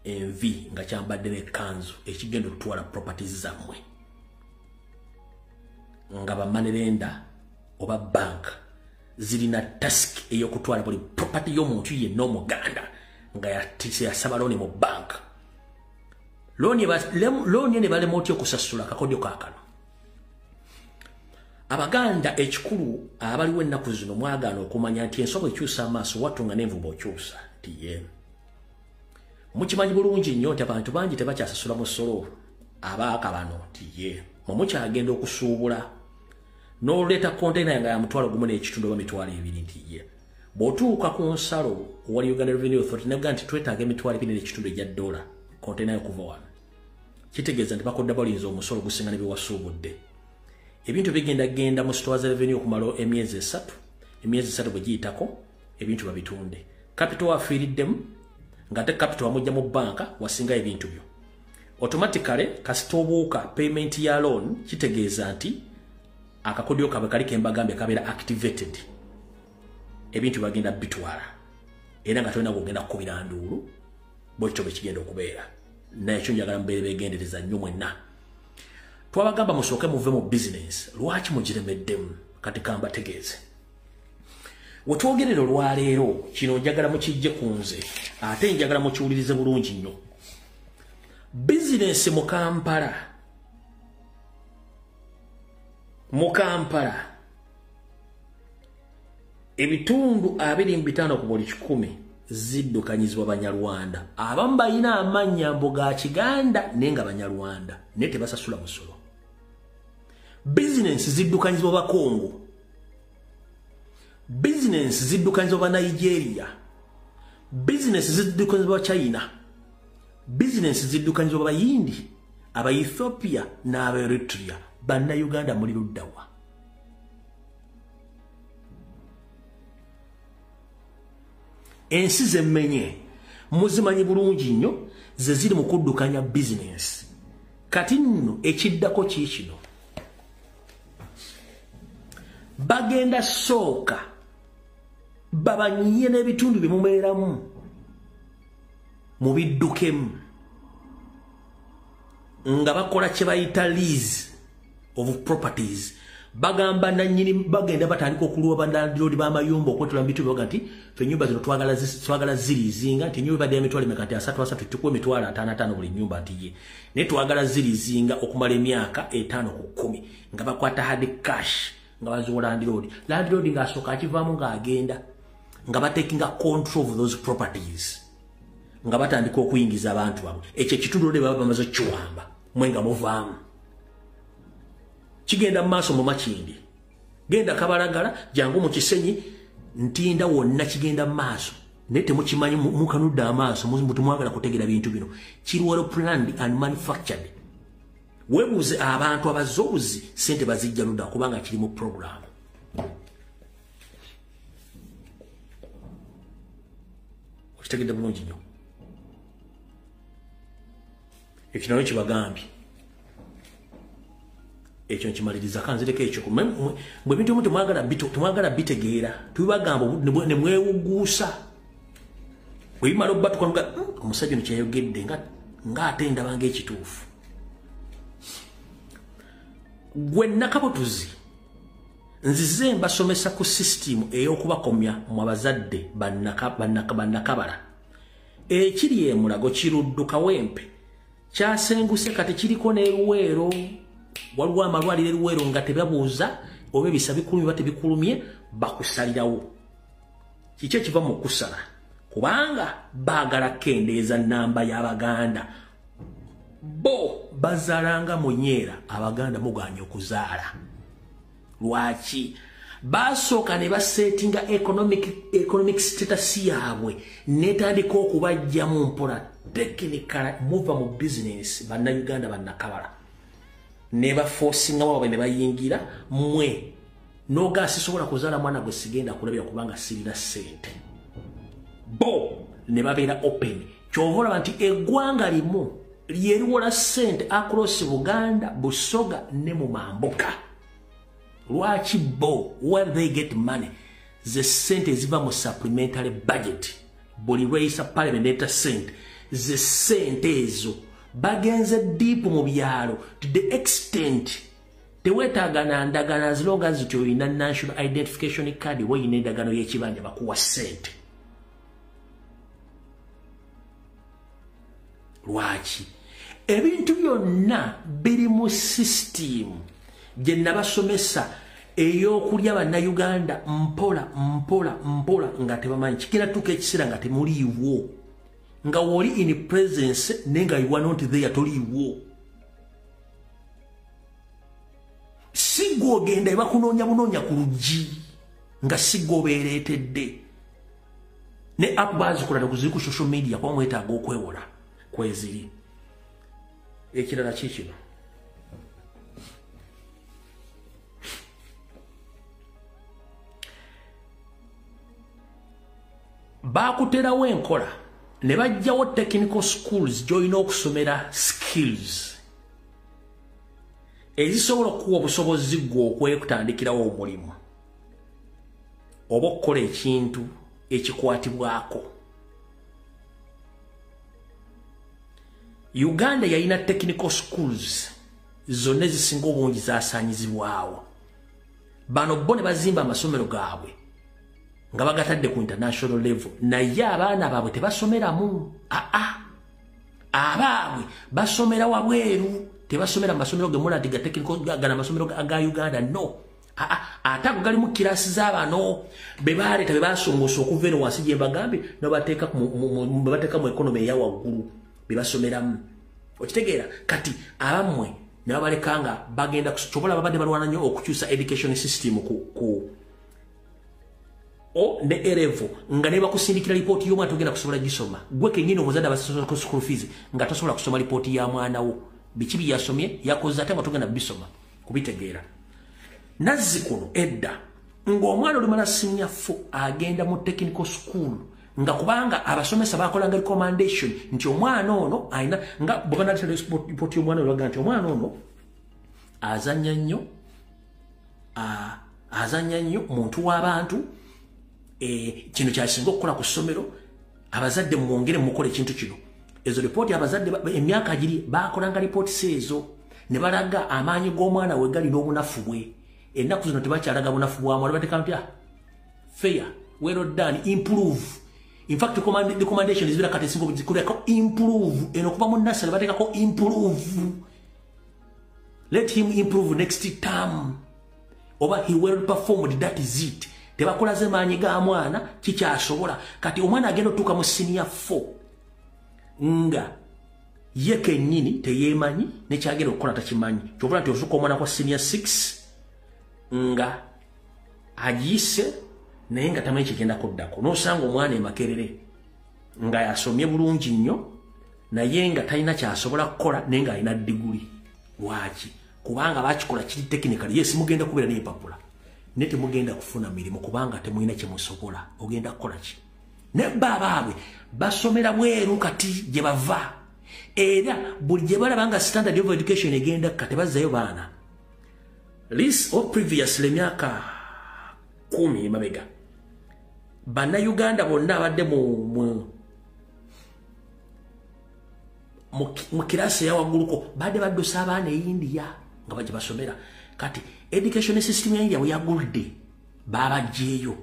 Speaker 1: envi nga kyambadde n'ekkanzu ekigenda okutwala properties zammwe nga bamanerenda oba bank zirina task ey'okutwala buli property y'omuntu yenna Omuganda nga yasaba loan mu bank loan ne balema otya okusasula akakodyo kaakano Abaganda ekikulu abaliwo ennaku zino mwagaana okumanya nti ensobo ekyusa amaaso watunga n'envuba okyusa nti ye mukimanyi bulungi nnyo nti abantu bangi tebakyasasula musolo abaaka bano nti ye mukyagenda okusuubula n'oleeta konteyina nga ya mutwalo gumu n'ekitundu oba mitwalo ebiri nti ye bw'otuuka ku nsalo wali Uganda Revenue Authority nebuga nti twetaaga emitwalo ebiri n'ekitundu egya $, konteyina yo kuva wano kitegeeza nti bakodda balinza omusolo gusinga ne bewasuubudde ebintu bigenda mu store za revenue okumala emyezi 3 bwe giyitako ebintu babitunde capital afiiriddemu nga te capital amujja mu banka wasinga ebintu byo automatically kasita obuuka payment ya loan kitegeeza nti akakodyo kabe kali kembagambe kabeera activated ebintu bagenda bitwala era nga tolina kugenda kukubira nduulu bwekyo bwe kigenda okubeera nakyo njagala mubeere beegendereza nnyo mwenna twabagamba musooke muve mu business lwaki mugiremeddemu kati kambategeeze wetwogerera olwaleero kino njagala mukijje ku nze ate njagala mukiwulirize bulungi nnyo business mu Kampala ebitundu 25 ku buli 100 ziddukanyizibwa Banyarwanda abamu balina amannya mbu ga Kiganda naye nga Banyarwanda naye tebasasula musolo business ziddukanyizibwa Bakongo business ziddukanyizibwa Nigeria business ziddukanyizibwa China business ziddukanyizibwa Bayindi aba Ethiopia n'aba Eritrea banna Uganda muli luddawa ensi zemmenye muzimanyi bulungi nnyo ze ziri mu kuddukanya business kati nno ekiddako kikino bagenda sooka babanyiye n'ebitundu bye mubeeramu mu biddukemu nga bakola kye bayita lease of properties bagamba nanyini bagenda batandika okuluwa bandandirodi b'amayumba okwetula mu bitundu nti fe ennyumba zino twagala zirizinga nti ennyumba ya mitwalo emeka nti 3 tukuwe mitwalo 5 buli nnyumba nti ye naye twagala zirizinga okumala emyaka 5 ku 10 nga bakwata hard cash nga bazuwa landlord ng'asooka akivaamu ng'agenda nga batekinga control of those properties nga batandika okuyingiza abantu bamwe ekyo ekitundu ne baba bamaze kiwamba mwenga muvaamu kigenda mu maaso mu Makindi genda Kabalagala jangu mu Kisenyi ntinda wonna kigenda mu maaso naye temukimanyi mukanudda amaaso mutumwagala kutegera bintu bino kiri well planned and manufactured webuze abantu abazobuzi sente bazijja ludda kubanga kiri mu program kitegedde bulungi nnyo ekyo kibagambye ekyo nkimaliriza kanzireko ekyo mwe bintu mu temwagala bitegeera tubagamba ne mwewuguusa bwe bimala obba tukamuga omusajja ono kyayogedde ng'ate ndabanga ekituufu gwe Nakabutuzi nzize mbasomesa ku system ey'okubakomya mu abazadde bannakabala ekiri emulago kirudduka wempe kyasenguse kati kiriko n'eruweero waliwo amalwaliro eruweero nga tebabuuza oba ebisa bikulumye ba tebikulumye bakusalirawo kiki ekiva mu kusala kubanga baagala kendeeza nnamba y'Abaganda bo bazalanga munyeera Abaganda muganya okuzaala lwaki basooka ne basetinga economic status yaabwe netandika okubajjamu mpola technical muva mu business bannayuganda bannakabala ne baforcinga wabwe ne bayingira mwe noga sisobola kuzaala mwana gwe sigenda kulabya kubanga sirina sente bo ne babeera open kyovola nti eggwanga limu lyeriwola sente across Buganda Busoga ne mu Mambuka lwaki bo where they get money the sente ziva mu supplementary budget buli raisa parliament sente the sente ezo bagenze deep mu byalo to the extent tewetagana ndagana as long as you in a national identification card we in ndagano y'ekibanja bakuwa sente lwaki ebintu byonna biri mu system gye nabasomesa ey'okulya bannayuganda mpola nga tebamanyi kigenda tuuka ekiseera nga temuliiwo nga woli in presence nenga you are not there toliiwo sigwo ogenda ebakunoonya bunoonya ku luggi nga sigwo obeereetedde ne app bazikola kuziri ku social media kwa mwetaaga okwewola kweziri ekirala kikino bakuterawo enkola ne bajjawo technical schools gy'olina okusomera skills ezisobola okuwa obusobozi gwe okwekutandikirawo omulimu oba okukola ekintu ekikwatibwako. Uganda yalina technical schools zonna ezisinga obungi zasaanyizibwawo. Bano bo ne bazimba amasomero gaabwe nga bagatadde ku international level naye abaana baabwe tebasomeramu. Abaabwe basomera wabweru, tebasomera amasomero ge mulati ga technical gana amasomero ga Uganda no. Ate ago gali mu kirasi z'abano be baleeta be basongosa okuva eno wansi gye mbagambe no bateeka mu economy eya waggulu be basomeramu. Okitegeera kati abamwe ne babalekanga bagenda kusobola babadde balwana nnyo okukyusa education system ku ne erevo nga ne bakusindikira report y'omwana togenda kusobola gisoma gwe kenyine omuzadde abasobola ku school fees nga tosobola kusoma report ya mwana wo biki byasomye yakoze ate batugenda bisoma kubitegeera Nazzikuno edda ng'omwana oli mala senior 4 agenda mu technical school nga kubanga abasomesa bakolanga recommendation nti omwana ono aina nga bogana report y'omwana oli bagamba nti omwana ono azanya nnyo muntu w'abantu kino kyasinga okukola ku ssomero abazadde mwongere mukole ekintu kino ezo report abazadde emyaka giri bakolanga report seezo ne balaga amaanyi g'omwana we gali n'obunafu bwe ennaku zino tebakyalaga bunafu bwa mwana bateka nti fair well done improve in fact the recommendation is very kati singo bizikuleko improve eno kuba mu nasale batekako improve let him improve next term oba he well performed that is it tebakola ze maanyi ga mwana kikyasobola kati omwana agenda tuka mu senior 4 nga yeke nyini teyemanyi ne kyagenda okukola takimanyi kyovula nti osuka omwana kwa senior 6 nga ajise naye nga tamanyi kigenda kuddako n'osanga omwana emakerere nga yasomye bulungi nnyo naye nga talina kyasobola kukola naye nga alina diguli lwaki kubanga bakikola kiri technical yes mugenda kubeera n'empapula naye temugenda kufuna mirimu kubanga temulina kyemusobola ogenda kukola ki ne baabaabwe basomera bweru kati gye bava era buli gye balaba nga standard of education egenda kati bazzayo baana list of previously emyaka 10 mabega Bannayuganda bonna abadde mu kirasi ya wagguluko badde baddusa abaana e India nga bajja basomera kati education system ya India yagulde babajjeeyo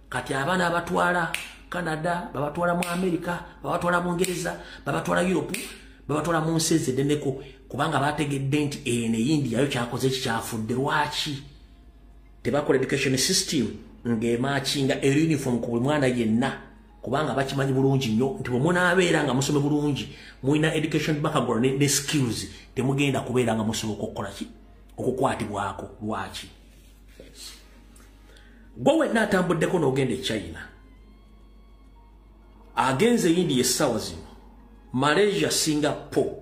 Speaker 1: kati abaana abatwala Canada babatwala mu America babatwala mu Ngereza babatwala Europe babatwala mu nsi eziddeko kubanga bategedde nti ene India yo kyakoze ekikyafudde lwaki tebakola education system ng'emachinga uniform ku mwana yenna kubanga bakimanyi bulungi nnyo nti bwe munaabeera nga musome bulungi muina education background ne skills temugenda kubeera nga musobola okukola ki okukwatibwako lwaki gwe wenna atambuddeko n'ogenda e China agenze India essaawa zino Malaysia Singapore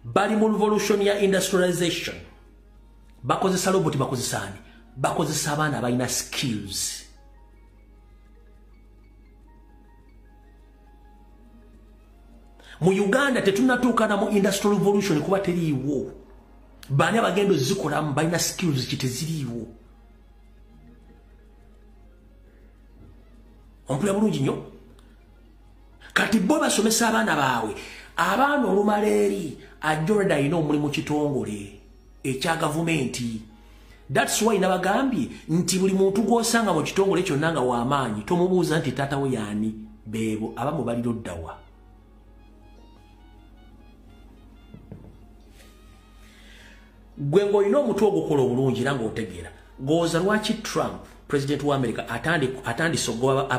Speaker 1: bali mu revolution ya industrialization bakozesa robot bakozesa ani bakozesa abaana abalina skills mu Uganda tetunatuukana mu industrial revolution kuba teriiwo baani abagendo zikolamu balina skills kiteziriiwo ompulira bulungi nnyo kati bo basomesa abaana baabwe abaana olumala eri ajjoleda alina omulimu kitongole ekya gavumenti that's why nabagambye nti buli muntu gw'osanga mu kitongole kyonna nga w'amaanyi tomubuuza nti taata we yaani beebo abamu baliro ddawa gwe ng'olina omutwe ogukola obulungi era ng'otegeera gooza lwaki Trump president wa America atandise ogoba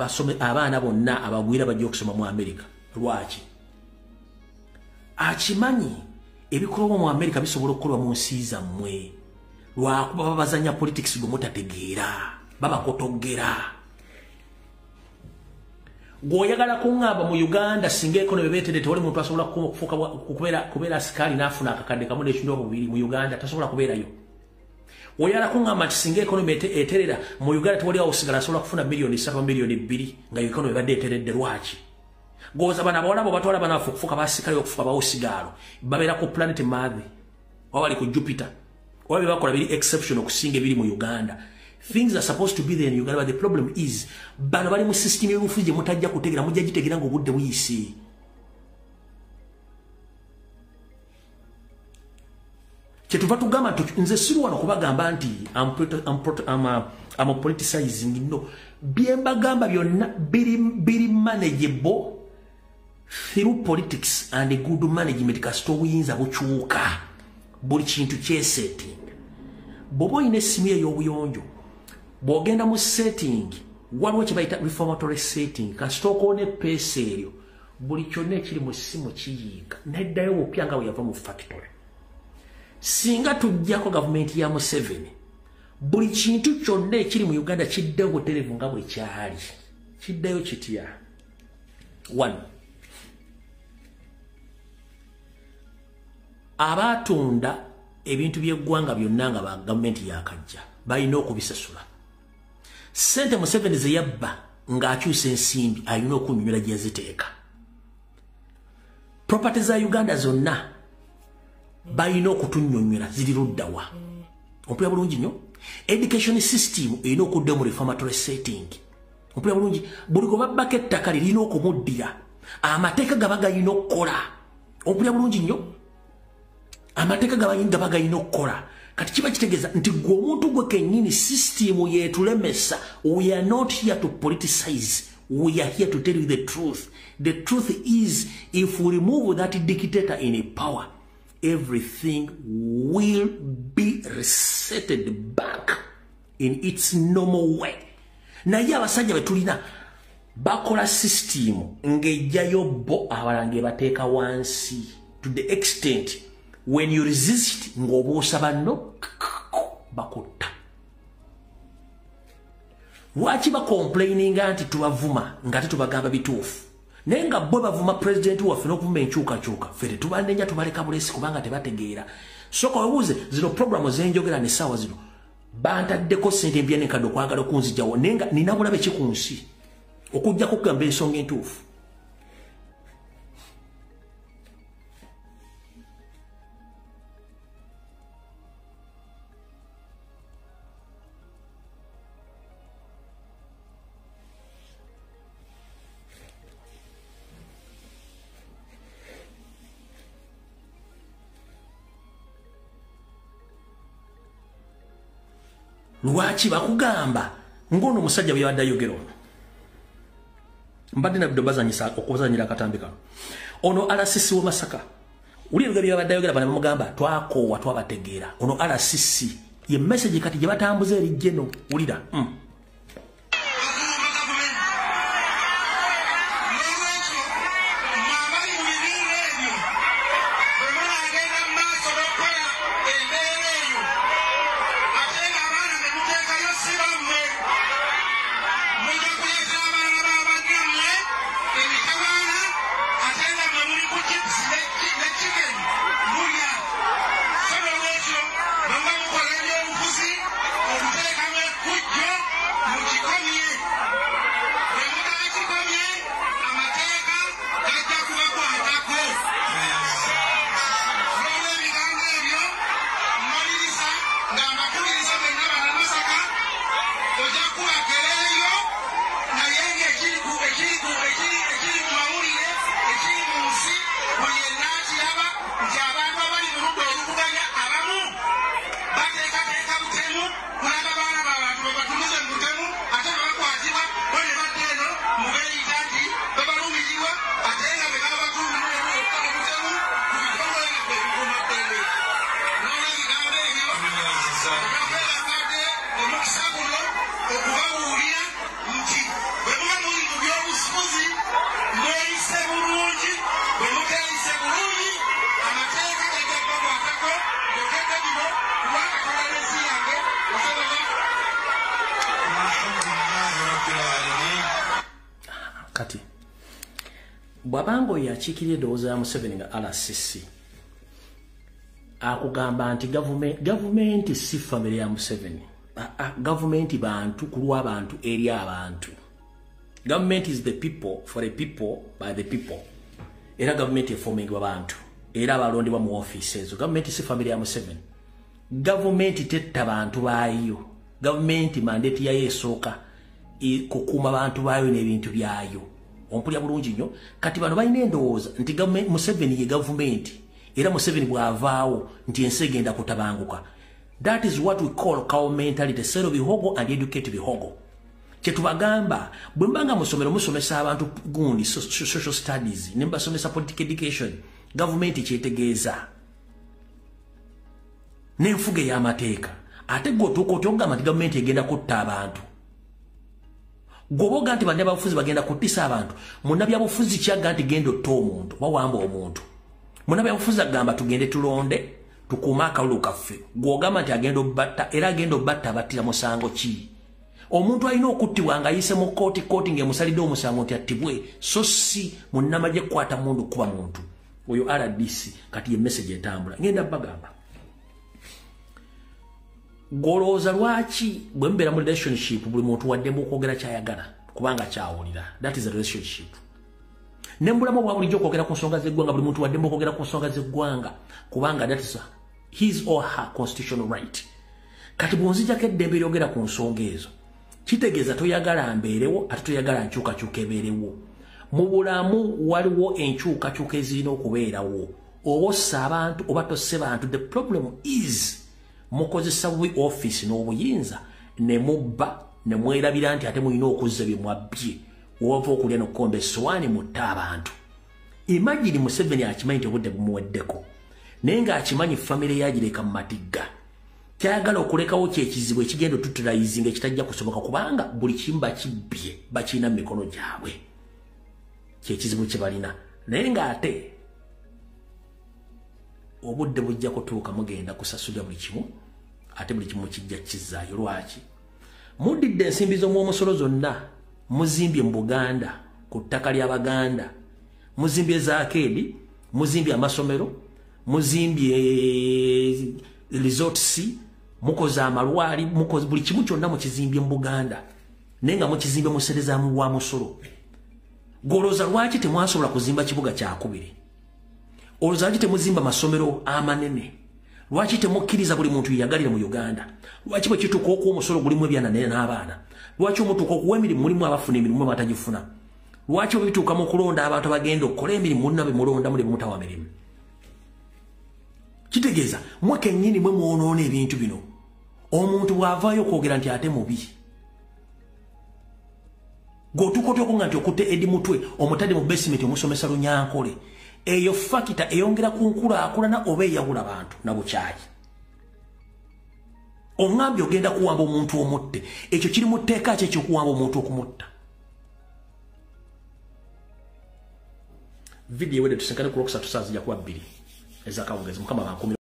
Speaker 1: abaana bonna abagwira bajja okusoma mu America lwaki akimanyi ebikolwa mu America bisobola okukolwa mu nsi zammwe lwakuba babazanya politics gwe mutategeera babakotogera gwoyagala kuŋŋamba mu Uganda singa ekonomi beetedde tewali muntu asobola kubeera asikaali n'afuna akakadde kamu n'ekintu obubiri mu Uganda tasobola kubeerayo oyagala kuŋŋamba nti singa ekonomi eterera mu Uganda tewali awosigala asobola kufuna miliyoni 3 miliyoni 2 nga ekonomi badde eteredde lwaki gooza bana abawala bo batwala bana okufuka basikali okufuka bawosigaalo babeera ku planet Mars oba bali ku Jupiter oba bakola biri exception okusinga ebiri mu Uganda. Things are supposed to be there in Uganda, but the problem is bano bali mu system y'obufuzi gye mutajja kutegeera mujja gitegeera ng'obudde buyise. Kyetuva tugamba nze siru wano kubagamba nti I'm politicizing no. Bye mbagamba byonna biri manageable through politics and a good management kasita obuyinza bukyuka buli kintu kyesetting. Bobo oyina essimu ey'obuyonjo bw'ogenda mu setting waliwo kye bayita reformatory setting kasita okoona epeesa eryo buli kyonna ekiri mu ssimu kiyiika neddayo bupya nga bwe yava mu factory. Singa tujjako gavumenti ya Museveni buli kintu kyonna ekiri mu Uganda kiddayo butereevu nga bwe kyali kiddayo kitya. 1 abatunda ebintu by'eggwanga byonna nga ba gavumenti yakajja balina okubisasula. Sente Museveni ze yabba ng'akyusa ensimbi alina okunyonyola gye yaziteeka. Property za Uganda zonna balina okutunnyonnyola ziri luddawa. Ompulira bulungi nnyo. Education system erina okudda mu reformatory setting. Ompulira bulungi. Buli gwe babbako ettaka lirina okumuddira. Amateeka gaba galina okukola. Ompulira bulungi nnyo. Amateeka gaba galina okukola. Kati kiba kitegeeza nti gwe omuntu gwe kennyini system yeetulemesa. We are not here to politicize. We are here to tell you the truth. The truth is, if we remove that dictator in power, everything will be resetted back in its normal way. Naye abasajja betulina bakola system ng'ejjayo bo abalange bateeka wansi to the extent when you resist ng'obuusa banno bakutta. Lwaki complaininga nti tubavuma nga tetubagamba bituufu? Naye nga bo bavuma president waffe n'okuvuma enkyukakyuka ffe tetubanenya tubaleka bulesi kubanga tebategeera. Soka webuuze zino programu zenjogera n'essaawa zino bantaddeko ssente empya n'enkadde okwagala okunzigyawo naye nga nina bulabe ki ku nsi okujja kugamba ensonga entuufu. Lwaki bakugamba ngono musajja bwe yabadde ayogera ono? Mbadde na biddo bazanyisa okuzanyira akatambi kano. Ono RCC wa Masaka. Uli bwe yabadde ayogera bana bamugamba twakoowa twabategeera. Ono RCC ye message kati gye batambuza eri jeno ulira. Bwabango yakiikirira eddowooza ya Museveni nga RCC akugamba nti gavumenti si famire ya Museveni. Gavumenti bantu kulwa abantu eri abantu. Government is the people for the people by the people. Era government efomingwa bantu. Era abalondebwa mu offices. Government si famire ya Museveni. Government tetta bantu baayo. Government mandate yayo esooka kukuuma abantu baayo n'ebintu byayo. Ompulya bulungi nnyo kati bano balina endowooza nti Museveni ye gavumenti era Museveni bw'avaawo nti ensi egenda kutabanguka. That is what we call cow mentality, sero bihogo and educate bihogo. Kyetubagamba bwe mbanga musomero musomesa abantu gundi social studies ne mbasomesa political education gavumenti kyetegeeza n'enfuga ey'amateeka ate gwe otuuka otyogamba nti gavumenti egenda kutta abantu. Goboga nti bande bafuzi bagenda kutisa abantu. Munabya bufuzi kyaga nti gendo to omuntu bawamba omuntu. Munabya bufuzi agamba tugende tulonde tukuma akalulu kaffe. Gwogamba nti agendo batta era agendo batta batira musango ki. Omuntu alina okuttibwa nga yise mu kooti nge musalidde omusango nti attibwe so si munnamaje kwata mundu kuba muntu. oyo RDC kati ye message etambula ngenda bagamba goloza lwaki bwembera mu relationship buli muntu wadde mu kwogera kyayagala kubanga kyawulira. That is a relationship. Nembulamu bwa bulijjo kwogera ku nsonga z'eggwanga buli muntu wadde mu kwogera ku nsonga z'eggwanga kubanga that is his or her constitutional right. Kati bwonzijako eddembe lyogera ku nsonga ezo kitegeeza toyagala mbeerewo ate toyagala nkyukakyuka ebeerewo. Mu bulamu waliwo enkyukakyuka ezirina okubeerawo oba ossa abantu oba tosse bantu. The problem is mukozesa bubi office n'obuyinza ne mubba ne mwerabira nti ate mulina okuzza bye mwabbye wova okulya n'okukomba essowaani mutta abantu. Imagine Museveni akimanyi nti obudde bumuweddeko naye ng'akimanyi famire yagireka mu matigga kyayagala okulekawo kyekizibu ekigenda otutulayizinga ekitajja kusoboka kubanga buli kimu bakibbye bakirina mu mikono gyabwe kyekizibu kye balina naye ng'ate obudde bujja kutuuka mugenda kusasulira buli kimu ate buli kimu kijja kizzaayo. Lwaki muddidde ensimbi z'omwomusolo zonna muzimbye mu Buganda ku ttaka ly'Abaganda, muzimbye zaakeedi, muzimbye amasomero, muzimbye resorts, mukoze amalwali, mukoze buli kimu kyonna mukizimbye mu Buganda naye nga mukizimbye muserezaamu wa musolo. Goloza lwaki temwasobola kuzimba kibuga kyakubiri? Olowooza lwaki temuzimba masomero amanene? Lwaki temukkiriza buli muntu yagalira mu Uganda? Lwaki bwe kituuka okuwa omusolo gulimu ebyana n'abaana? Lwaki omutuuka okuwa emirimu mulimu abafuna emirimu abatagifuna? Lwaki bwe bituuka mu kulonda abantu bagenda okukola emirimu mulina be mulonda muli mutawa mirimu? Kitegeeza mwe kennyini mwe mwonoona ebintu bino. Omuntu bw'avaayo okwogera nti ate mubi gotukotyoko nga nti okutte edi mutwe omutadde mu basement omusomesa Lunyankole eyo fakita eyongera ku nkulaakulana oba eyawula abantu na bukyayi. Oŋŋambye ogenda kuwamba omuntu omutte ekyo kiri mu tteeka ki ekyokuwamba omuntu okumutta? Video ewedde tusinkane ku Lwokusatu saa zijja kuba 2 ez'akawungezi. Mukama bankumi.